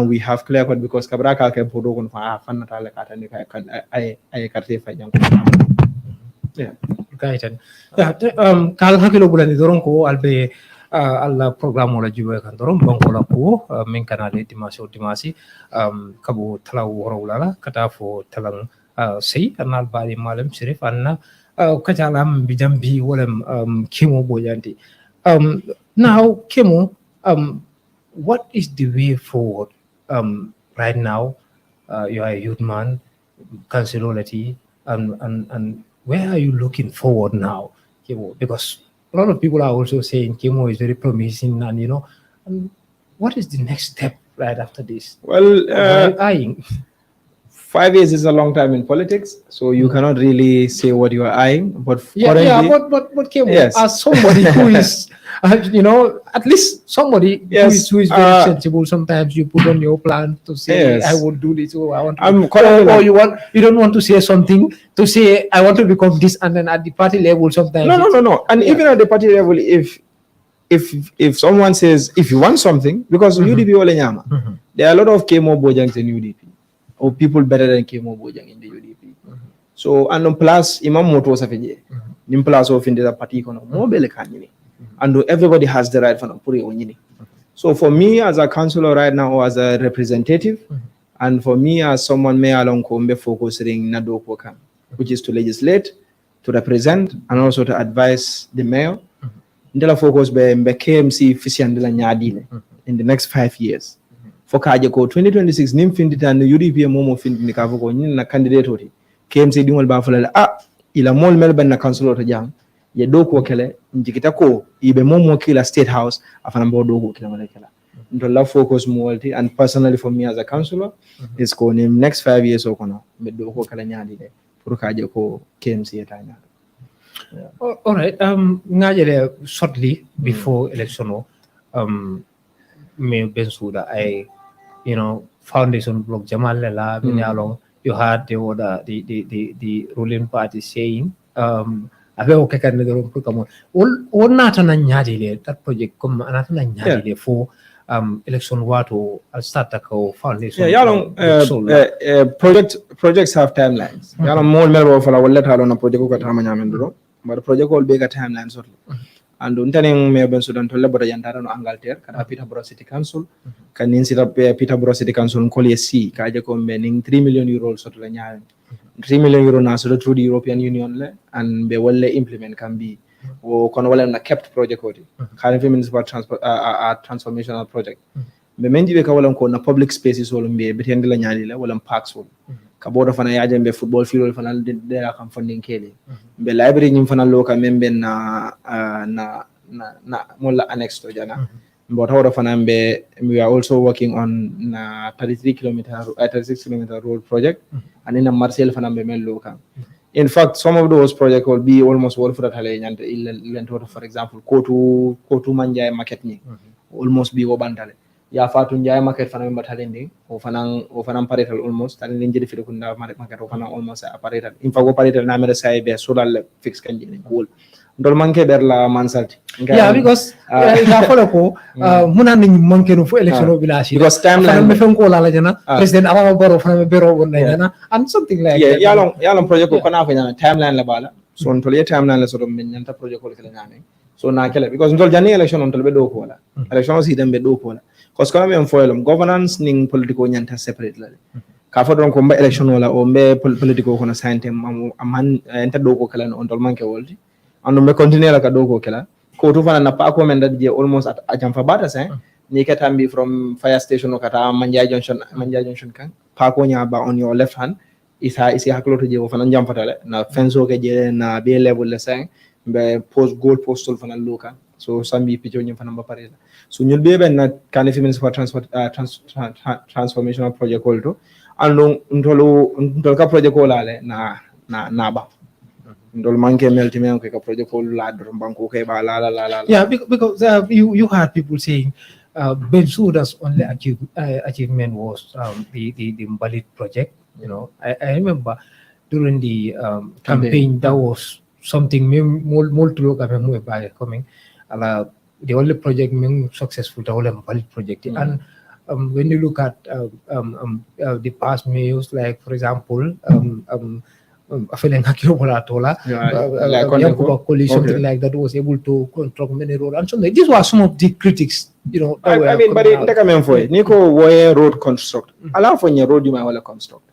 we have clear cut because Kabraka can put on Fanatale I carte for young. Yeah. Kaitan. Kal hakilo bulan di dorong ko albe alla program wala jiwa kan dorong Bankola Kuwo men kanale dimasi kabu talau warulala kata fo talang sei anal bali malam sirif anna kajalam bijambi walam Kemo Bojang. Now Kemo what is the way forward right now? You are a youth man, councilority, and where are you looking forward now, Kemo? Because a lot of people are also saying Kemo is very promising, and you know, what is the next step right after this? Well, eyeing? 5 years is a long time in politics, so you cannot really say what you are eyeing. But but Kemo, yes. As somebody who is, you know, at least somebody who is very sensible. Sometimes you put on your plan to say, I will do this, or I want to, or you don't want to say something to say, I want to become this, and then at the party level, sometimes no. And even at the party level, if someone says, if you want something, because UDP wale nyama, there are a lot of Kemo Bojangs in UDP. Or people better than Kemo Bojang in the UDP. So and plus imam moto safeje. Nim plus of in the party kono mobile kanini. And everybody has the right for puri onyini. So for me as a councillor right now or as a representative, and for me as someone may along kombe focusing na doko kan, which is to legislate, to represent, and also to advise the mayor. Ndela focus be KMC fisiandela nyadile in the next 5 years. For Kajako 2026 nim findi tan UDP momo findi ni ka ko nyin na candidate oti KMC dingol ba fulala ila mol melban na councilor to jang ye do ko kele njikita ko ibe momo kila state house afana mbo do ko kila mala kala ndo la focus multi and personally for me as a councilor is ko nim next 5 years o kono be do ko kala nyaadi de pour Kajako KMC etanya. All right, ngajere shortly before election me bensuda you know, foundation block Jamal Lela you had the ruling party saying abe okay kan the room come all not an nyadile that project come another nyadile for election wato I'll start to foundation projects have timelines yalong more melbo fala wala talo na project ko tama nyamendro but project all bega timelines and untaning me ben sudan to lebota yandara no Angleterre kada Peterborough City Council kanin sita Peterborough City Council ko le kaje ko meaning 3 million euros so to la nyaare 3 million euro na so through the European Union le and be wolle implement can be o kono wala na kept project oti khane municipal transport transformational project be menji be ka wala ko na public spaces wala be betende la nyaali la wala parks wala ka bodo fana yaaje be football field fana de la kam funding kele be library nyim fana loka membe na mola annex to jana but how fana be we are also working on 36 kilometer road project and in a Marcel fana be mel loka. In fact, some of those projects will be almost all for that Hale, for example, Kotu Manjai market ni almost be Obantale. Ya Fatu Njai market for number talending, or Fanam Paretal almost, and in the Filukunda market of almost a paretal. In fact, Paretal Namera Sai be solar fixed engine cool. Dolmanke Berla Mansalt. Yeah, because Munan Monkey for election of Village. Because timeline President Arabaro from a bureau and something like that. Yalong project timeline labala. So until your timeline sort of Minanta project. So now because until January election until Bedo Kola. Election was hidden Bedo Kola. Because Colombian foilum governance ning political nyanta separately. Kafodron combat election or me political kona scientist a man enter doko kalan on Dolmanke world. And we continue like a dogo killer. Kotufana na pa commented je almost at Ajamfabata say. Nikatambi from fire station okata Manja Junction kan. Pakonya ba on your left hand. Is haklo to je ofana jamfatale. Na fence oke je na be level le sang. Be post goal postal fana loka. So sambi picho nyum fana mbaparela. So nyul bebe na California for transformational project also. ando ntolo ka project ko lale na ba ndol manke melti men ko ka project ko la do banko ke ba la. Yeah, because you had people saying Bensouda's only achievement was the Mbalit project. You know, I remember during the campaign that was something more to look at by coming. The only project successful, the whole Mbalit project, and when you look at the past mayors, like for example, something like that, was able to construct many roads and something. These were some of the critics, you know. I mean, but Nico Woye road construct. Allow for your road you might want to construct.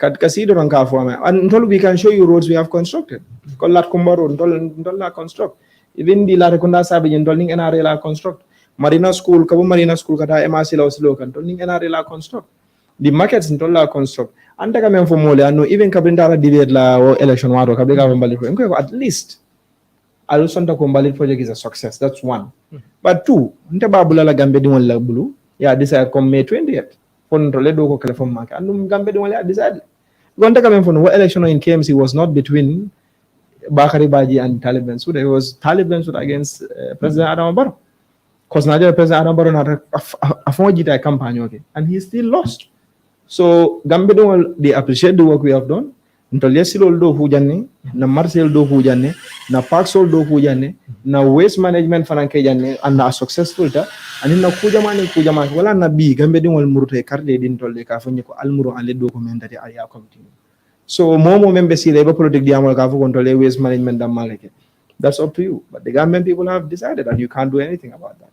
Until we can show you roads we have constructed. Call that Kumba road, don't construct. Even the Larakunda Sabi and Dolling NRL construct. Marina School, Kabu Marina School, Kata MRC Laws Local, Dolling NRL construct. The markets in Tola construct. And take a for Mole, and even Cabindara did la or election water, at least Alusanta Kumbalit project is a success. That's one. But two, Ntababula Gambe Dimon Labulu, yeah, this I come May 20th. For Toledo, California market, and Gambe Dimon decided. Gonta coming from what election in KMC was not between Bakari Baji and Taliban. So there was Taliban against President Adam Barrow. Because now President Adam Barrow had a forged campaign, okay, and he still lost. So Gambe they appreciate the work we have done. Ntolesilo do hujane, na Marcel do hujane, na Paxol do hujane, na waste management fananke jane, and na successful ta, and in na kujama wala na bi Gambe dingol murute karde din tolle ka fanyi ko almuru and le document that area continue. So momo member si labor politic diamal ka fu control waste management da maleke. That's up to you. But the government people have decided that you can't do anything about that.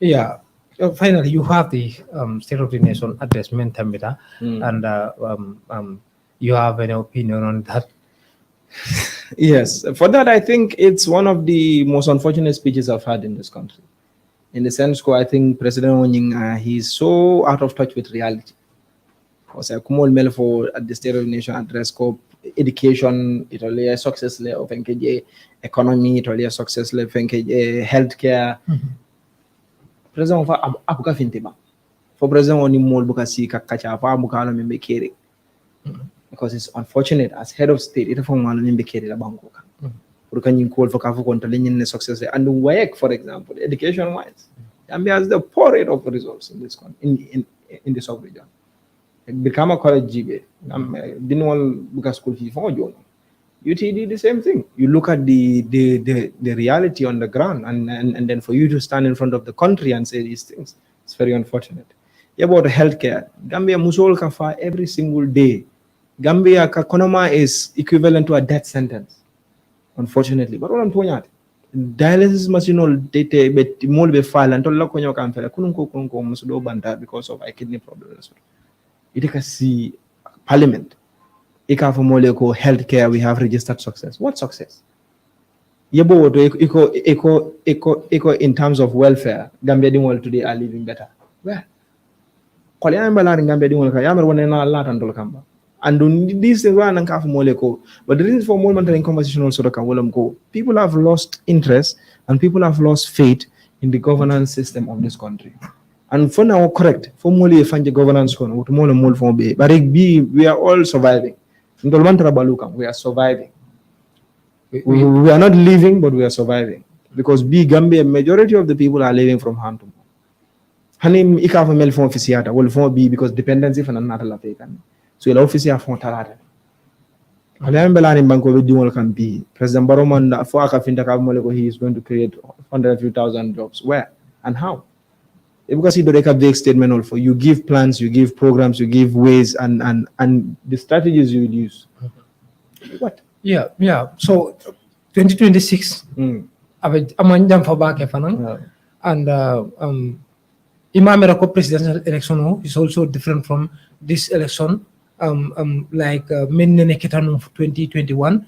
Yeah. Finally, you have the State of the Nation address, Mentamita, and you have an opinion on that. Yes, for that, I think it's one of the most unfortunate speeches I've had in this country. In the sense, I think President Onying, he's so out of touch with reality. Because I come all for at the State of the Nation address, education, it only a success of NKJ, economy, it only a success of NKJ, healthcare. President of Abuka Fintiba. For President Oni Mol Bukasi Kakacha, Bukala Mimbekere. Because it's unfortunate as head of state, it from one Mimbekere Bankoka. Can you call for Kafu Contalinian success and WAEC, for example, education wise. Gambia has the poor rate of results in this in the sub region. Become a college GB. Didn't want Buka school fee for you. UTD the same thing. You look at the reality on the ground, and then for you to stand in front of the country and say these things, it's very unfortunate. Yeah, about healthcare, Gambia musol kafa every single day. Gambia kakonoma is equivalent to a death sentence, unfortunately. But what I'm telling you, dialysis machine data but more be file and told lakonyo kamfela kununko musudo banda because of a kidney problems. It can see parliament. Healthcare, we have registered success. What success? Yebo eco in terms of welfare, Gambia Dingwal today are living better. Well, and these things were but the reason for more mental conversation also people have lost interest and people have lost faith in the governance system of this country. And for now, correct, for more governance, but we are all surviving. We are surviving. We are not living, but we are surviving. Because Gambia, majority of the people are living from hand to mouth. Hanim ikafa mel fon officiata, will fon be because dependency from another la taken. So the official fon talata. Alam belani banko with dual can be. President Baroman for Akafinta he is going to create 100,000 jobs. Where and how? Because he do a big statement also. You give plans, you give programs, you give ways, and the strategies you will use. What? Yeah. So 2026, Amanjam for back and Imam presidential election is also different from this election. Like Menne Ketanu 2021.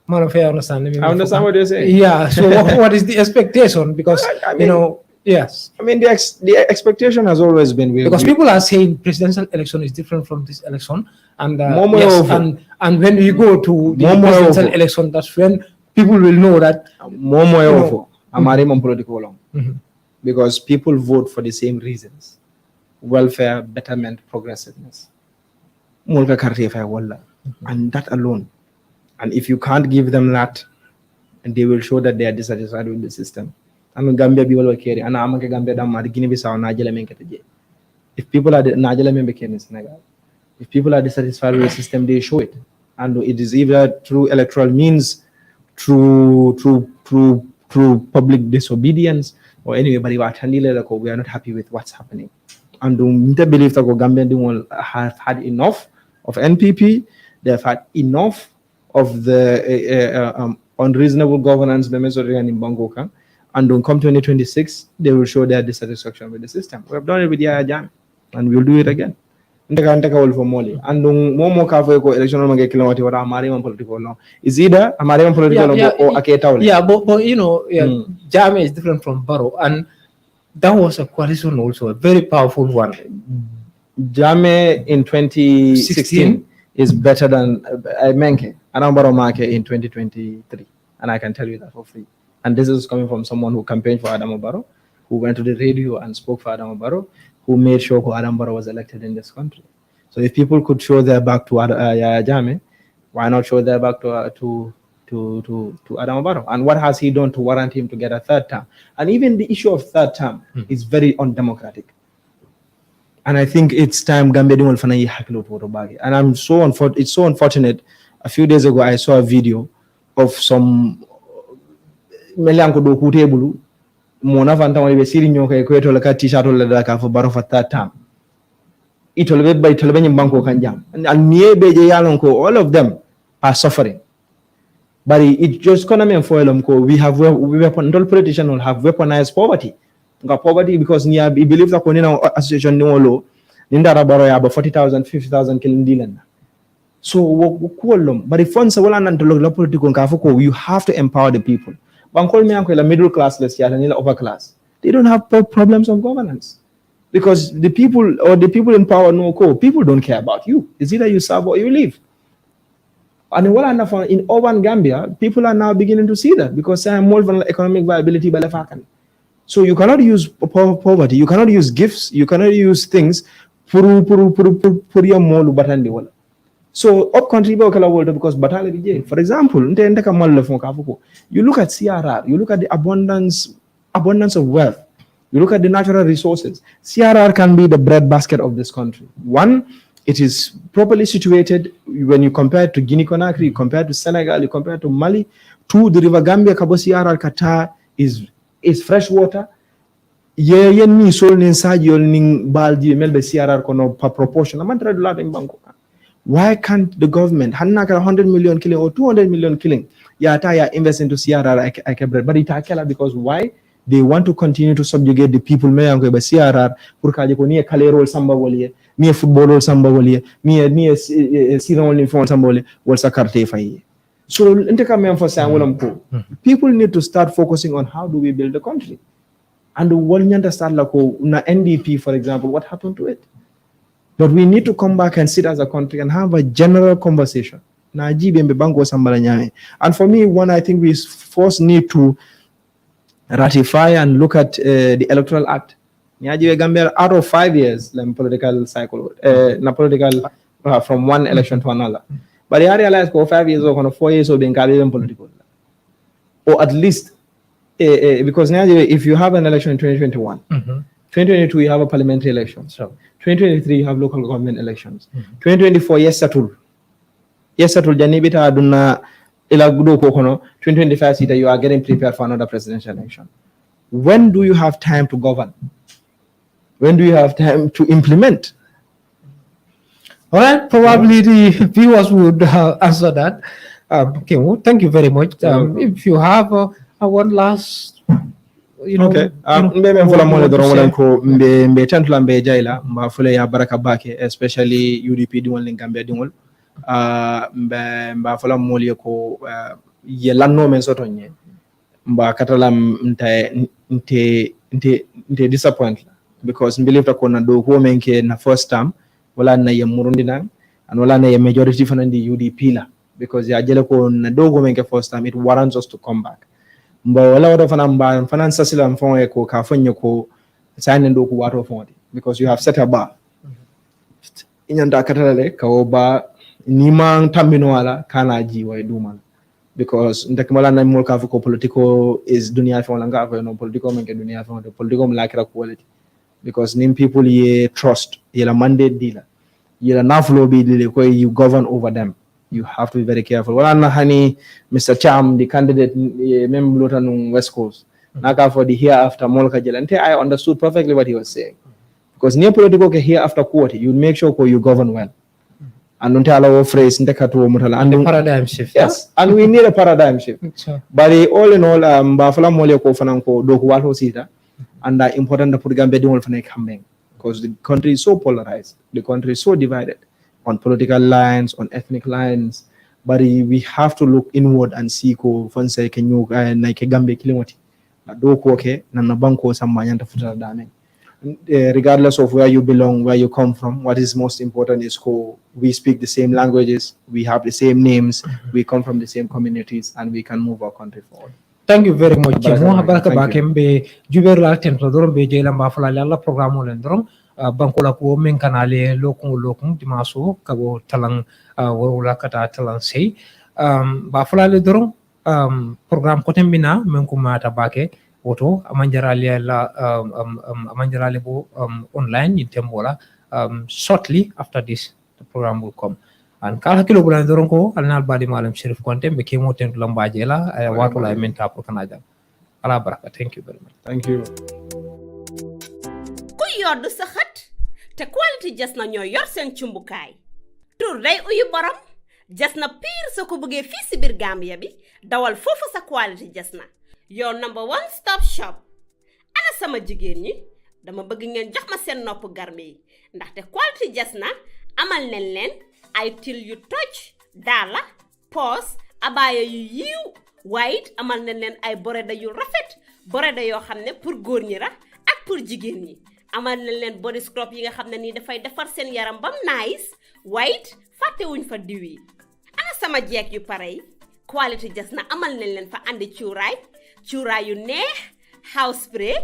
I understand what you're saying. Yeah. So what is the expectation? Because yes. I mean, the expectation has always been because people are saying presidential election is different from this election, and and when we go to the presidential election, that's when people will know that political because people vote for the same reasons. welfare, betterment, progressiveness. Mulka karte fa walla. And that alone. And if you can't give them that, and they will show that they are dissatisfied with the system. And Gambia be will carry. And I'm Gambia dam Guinea Bissau Najala Menkataje. If people are Najala Member in Senegal, if people are dissatisfied with the system, they show it. And it is either through electoral means, through public disobedience, or anyway, but we are not happy with what's happening. And we believe that Gambians have had enough of NPP, they have had enough of the unreasonable governance in Bangoka, and come 2026, they will show their dissatisfaction with the system. We have done it with Yaya Jammeh, and we'll do it again. And Momo Kafo election kilometer or Amariman political law is either Amariman political or Aketa. Yeah, but Jammeh is different from Barrow, and that was a coalition also, a very powerful one. Jammeh in 2016 is better than Menke, Anambra Make in 2023, and I can tell you that for free. And this is coming from someone who campaigned for Adama Barrow, who went to the radio and spoke for Adama Barrow, who made sure Adama Barrow was elected in this country. So if people could show their back to Yaya Jammeh, why not show their back to Adama Barrow? And what has he done to warrant him to get a third term? And even the issue of third term is very undemocratic. And I think it's time Gambia will finally hackle to Bagi. And it's so unfortunate. A few days ago, I saw a video of some Melianko do Kutebulu, Mona Fanta will be sitting your Equator t-shirt for Barrow for third term. It will be by Television Banko Kanjam. And near Bejalonko, all of them are suffering. But it just economy for Elomko. We have politicians will have weaponized poverty. Poverty because we believe that Konina association no law, Ninda Rabaro about 40,000, 50,000 killing Dylan. So but if funds are well and political Kafuko, you have to empower the people. Bankol me uncle middle class, let's say, and upper class. They don't have problems of governance. Because the people in power people don't care about you. It's either you serve or you leave. And in urban Gambia, people are now beginning to see that because they have more economic viability by the fact. So you cannot use poverty, you cannot use gifts, you cannot use things so up country because for example, you look at CRR, you look at the abundance of wealth, you look at the natural resources. CRR can be the breadbasket of this country. One, it is properly situated when you compare it to Guinea Conakry, you compare it to Senegal, you compare it to Mali. Two, the River Gambia, Kabo CRR Qatar is fresh water. Yen ni sol inside your ning baldi melbe CRR kono per proportion. Why can't the government 100 million killing or 200 million killing? Invest into CRR because why? They want to continue to subjugate the people. Me ango ba CRR pour kaje ko ni kalero samba woliye, ni football samba woliye, ni sinon ni fon samba woliye, wol sa carte fayi. So people need to start focusing on how do we build the country. And the world understand like na NDP, for example, what happened to it? But we need to come back and sit as a country and have a general conversation. And for me, one, I think we first need to ratify and look at the Electoral Act. Out of 5 years, political cycle, from one election to another. But I realized for 5 years or 4 years of being political. Or at least, because now if you have an election in 2021, 2022 you have a parliamentary election. So 2023 you have local government elections. 2024, yes, settle. Yes, settle. Janibita Aduna Ilagudo Kokono, 2025 you are getting prepared for another presidential election. When do you have time to govern? When do you have time to implement? All right, probably the viewers would answer that. Okay, well, thank you very much. If you have one last, okay. Especially UDP doing Gambia doing. Mba fola moli ko yelanno men sotonye mba katalam nte disappoint because believe that kona do ko men ke na first term wala na ye murundi nan and wala na ye majority fanan di UDP la because ya jele ko na do ko men ke first term it warrants us to come back mba wala wada fanan sasila mfon e ko ka fanyo ko sanen do ko wato fonde because you have set a bar. Inyanda katalale kawo ba nimang tambino wala kana ji wa duman. Because ntakimala na mulka ko political is dunia fa langa ko no political men ke dunia fa the political lakira quality. Because nim people ye trust ye la mandate dealer. Ye la naflo be dealer ko you govern over them. You have to be very careful. Wala na hani Mr. Cham, the candidate member Luton West Coast. Naka for the hereafter Molka Jelante, I understood perfectly what he was saying. Because near political hereafter quote, you make sure you govern well. And don't allow phrase and paradigm shift. Yes, and we need a paradigm shift. Sure. But all in all, Bafala Molya ko fananko do wato sita, and important to put Gambe do for coming because the country is so polarized, the country is so divided on political lines, on ethnic lines. But we have to look inward and see ko fansa kenyu na ke Gambe kilimoti. Na do ko ke na banko samanya tafuta dame. Regardless of where you belong, where you come from, what is most important is we speak the same languages, we have the same names, we come from the same communities, and we can move our country forward. Thank you very much. Baraka bakembe juberla tento dorom be jela mbafala la programo len dorom Bankola Kuwo men kanale lokun dimaso kabo talang worula kata talang sei bafala le dorom program kotembina men ko mata bake woto amanjarale la amanjarale bo online in tembola shortly after this the program will come and kala kilo bulan doron ko alnal badi malam Sheriff Konte be kemo tentu lambaje la wato la menta pour kanaja ala baraka. Thank you very much. Thank you. ku yoddu sa xat te quality jas na ñoo yor seen cumbukaay tur day uyu borom jas na pire soo ko bëggee fii si biir Gambia bi dawal foofu sa quality jas na your number one stop shop. Ana sama jigéen ñi dama bëgg ngeen jox ma seen nopp garme yi ndaxte quality jas na amal nañ leen ay til yu toj daala poos abaaya yu yiiw waaye amal nañ leen ay boreda yu rafet boreda yoo xam ne pour góor ñi la ak pour jigéen ñi amal nañ leen body scrub yi nga xam ne nii dafay defar seen yaram bam nice waaye fàttewuñ fa diw yi. Ana sama jeeg yu pare yi quality jas na amal nañ leen fa andi cuuraay yu neex house spray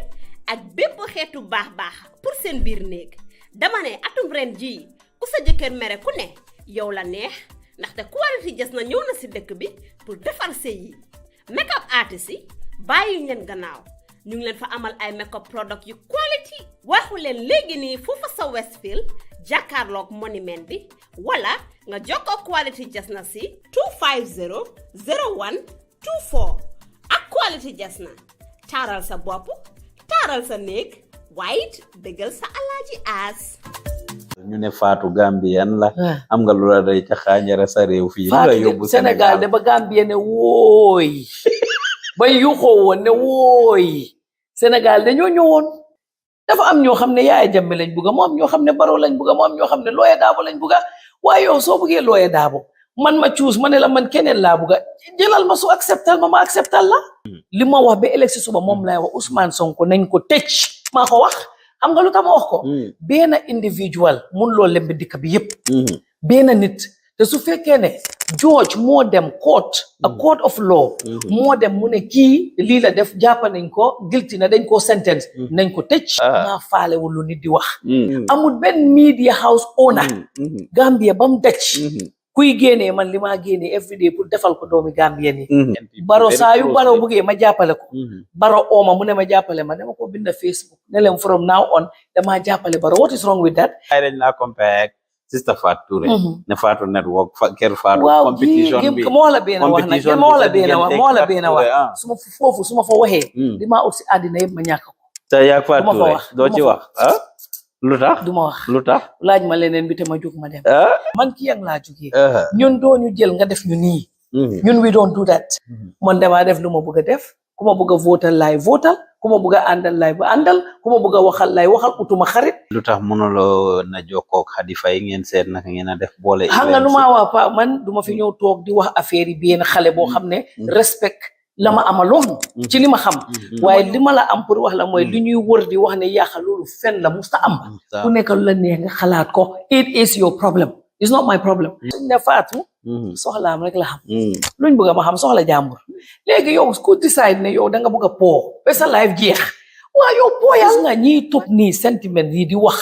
ak bépp xeetu baax pour seen biir néeg. Dama ne atum ren ji ku sa jëkkër mere ku ne yow la neex ndaxte quality jas na ñëw na si dëkk bi pour defar sëy yi. Makeup artist yi bàyyi leen gannaaw ñu ngi leen fa amal ay makeup product yu quality waxu leen léegi nii foofu sa Westfield jàkkaarloog monument bi wala nga jokkoo quality jas na si 250 0124 ak quality jas na taaral sa bopp taaral sa néeg waaye dëggal sa alaaji aas. ñu ne Fatou Gambian la am nga lu la day ca xaañara sa réew fii la yóbbu Sénégal de ba Gambien ne wooy ba yuxoo woon ne wooy Sénégal dañoo ñëwoon dafa am ñoo xam ne Yaaya Jammeh lañ bugga moo am ñoo xam ne Barrow lañ bugga moo am ñoo xam ne Lawyer Darboe lañ bugga waaye yow soo buggee Lawyer Darboe man ma choose ma ne la man keneen laa bugga jëlal ma su acceptal ma acceptal la li ma wax ba élection suba moom lay wax Ousmane Sonko nañ ko tëj maa ko wax xam nga lu tax ma wax ko benn individual mun loo lembe dëkk bi yëpp benn nit te su fekkee ne George moo dem court a court of law moo dem mu ne kii lii la def jàpp nañ ko guilty na dañ ko sentence nañ ko tëj maa faalewul lu nit di wax amul benn media house owner Gambia ba mu daj kuy génnee man li maa génnee everyday pour defal ko doomi Gambien yi Barrow saa yu Barrow buggee ma jàppale ko Barrow ooma mu ne ma jàppale ma dama ko bind Facebook ne leen from now on dama jàppale Barrow what is wrong with that ay dañ laa compare Sister Fatou Touré ne Fatou Network kër Fatou waaw competition bi moo la benn wax nag moo la benn wax su ma foofu su ma fa waxee di maa ut si àddina yëpp ma ñàkk ko te yaa Fatou Touré doo ci wax lu tax du ma wax lu tax laaj ma leneen bi te ma jóg ma dem man ki yang laa jógee ñun doo ñu jël nga def ñu nii ñun we don't do that man damaa def lu ma bëgg a def ku ma bëgg a votal laay votal ku ma bëgg a àndal laay ba àndal ku ma bëgg a waxal laay waxal utuma xarit lu tax mënuloo na jokkoog Hadi Faye ngeen seet naka ngeen a def boole xam nga nu maa waa pa man duma fi ñëw toog di wax affaire yi benn xale boo xam ne respect la ma amaloon ci li ma xam waaye li ma la am pour wax la mooy li ñuy wër di wax ne yaaxa loolu fen la musta am ku nekk lu la neex nga xalaat ko it is your problem it's not my problem suñ ne Fatou soxlaam rek la xam luñ bëgg ma xam soxla jàmbur léegi yow ku decide ne yow da nga bëgg a poo ba sa life jeex waa yow booyal nga ñiy topp nii sentiment yi di wax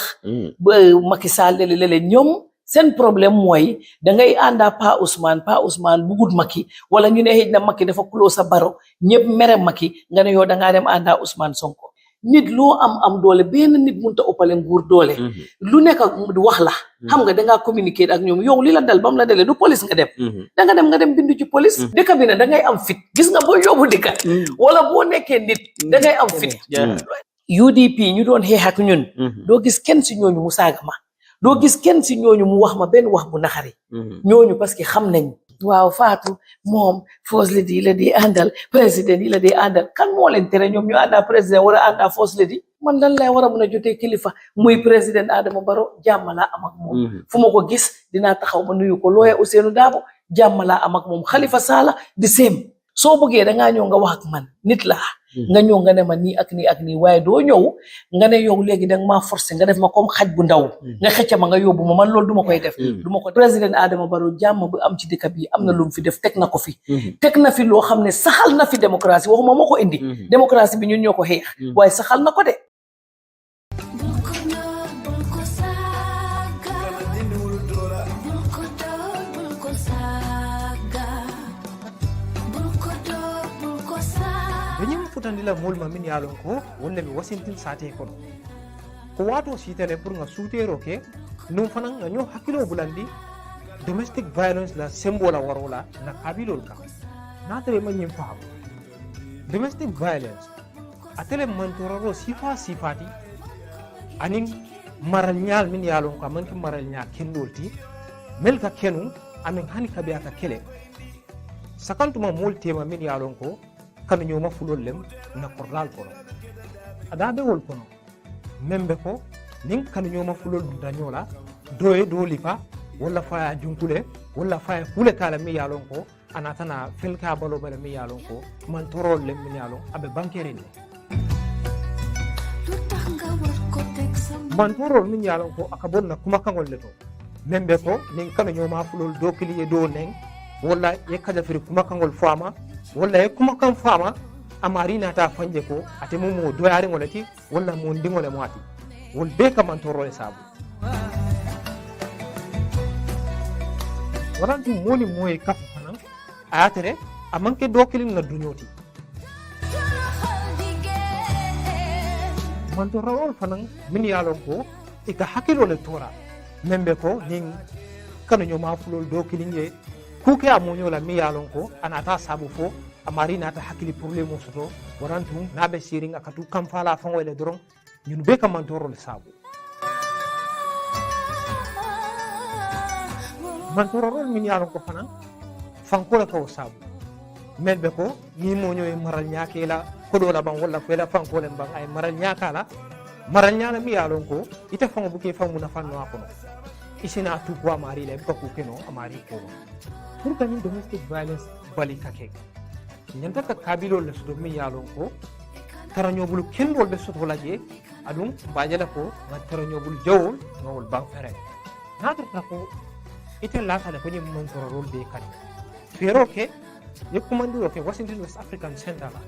ba Macky Sall lele ñoom seen problème mooy dangay àndaa Pa Ousmane bugut Macky wala ñu ne xëj na Macky dafa close sa baro ñëpp mere Macky nga ne yow dangaa dem àndaa Ousmane Sonko nit loo am doole benn nit mënut a ëppale nguur doole lu nekk wax la xam nga dangaa communiquer ak ñoom yow li la dal bam la dalee du police nga dem nga dem bindu ci police dëkk bi ne dangay am fit gis nga boo yóbbu dëkka wala boo nekkee nit dangay am fit UDP ñu doon xeex ak ñun doo gis kenn si ñooñu mu saaga ma doo gis kenn si ñooñu mu wax ma benn wax bu naxari ñooñu parce que xam nañ waaw Fatou moom first lady la di àndal président yi la di àndal kan moo leen tere ñoom ñu àndaa président wala àndaa first lady man lan lay war a mën a jotee kilifa muy président Adama Barrow jàmm laa am ak moom fu ma ko gis dinaa taxaw ma nuyu ko looya Ousseynou Dabo jàmm laa am ak moom Khalifa Sallah di same soo bëggee dangaa ñëw nga wax ak man nit laa nga ñëw nga ne ma nii ak nii ak nii waaye doo ñëw nga ne yow léegi danga maa forcé nga def ma comme xaj bu ndaw nga xëcca ma nga yóbbu ma man loolu du ma koy def du ma ko président Adama Barrow jàmm bu am ci dëkk bi am na lu mu fi def teg na ko fi teg na fi loo xam ne saxal na fi démocratie waxuma moo ko indi démocratie bi ñun ñoo ko xeex waaye saxal na ko de futandila molma min yalon ko wonne mi wasintin sate kono ko wato sitale pour nga suutero ke num fanan nga ñoo hakkilo bulandi domestic violence la symbole warola na kabilol ka natare ma ñim faam domestic violence atele mantororo sifati anin maral ñaal min yalon ko man ki maral ñaa kendolti mel ka kenu amin hani kabe aka kele sakantuma mol tema min yalon ko kanu ñoma fulol lem na korlal kono adabe wol kono membe ko nin kanu ñoma fulol dañola doye doli fa wala faya junkule wala faya kule kala mi yalon ko anatana felka balo bala mi yalon ko man torol lem mi yalon abe bankere ni man torol mi yalon ko akabon na kuma kangol leto membe ko nin kanu ñoma fulol do kiliye do nen wala ye kaja firi kuma kangol fama wala ye kuma kan fama amari na ta fanje ko ate mo doyare ngolati wala mo ndingole mwati wol be ka man toro sabu waranti moni moy kafu fanan ayatere amanke dokilin na dunyoti man toro fanan min yalon ko ika hakilo le tora membe ko nin kanu nyoma fulol dokilin ye kuke amonyo la mi yalon ko anata sabu fo amari nata hakili problème soto warantu nabe siring akatu kam fala fango le doron ñun be kam mantoro le sabu mantoro rol min yalon ko fana fanko la ko sabu melbe ko ni mo ñoy maral ñaake la ko do la ban wala ko la fanko le ban ay maral ñaaka la maral ñala mi yalon ko ite fango bu ke fangu na fanno akono isina tu ko amari le ko keno amari ko pour que ni domestic violence bali kake nyanta ka kabilo le sudo mi yalon ko taranyobul kendol be soto laje adum bajala ko ma taranyobul jawol ngol bang fere nato ko ite la kala ko nyim mon toro rol be kan fero ke ye kumandi ke Washington West African Center la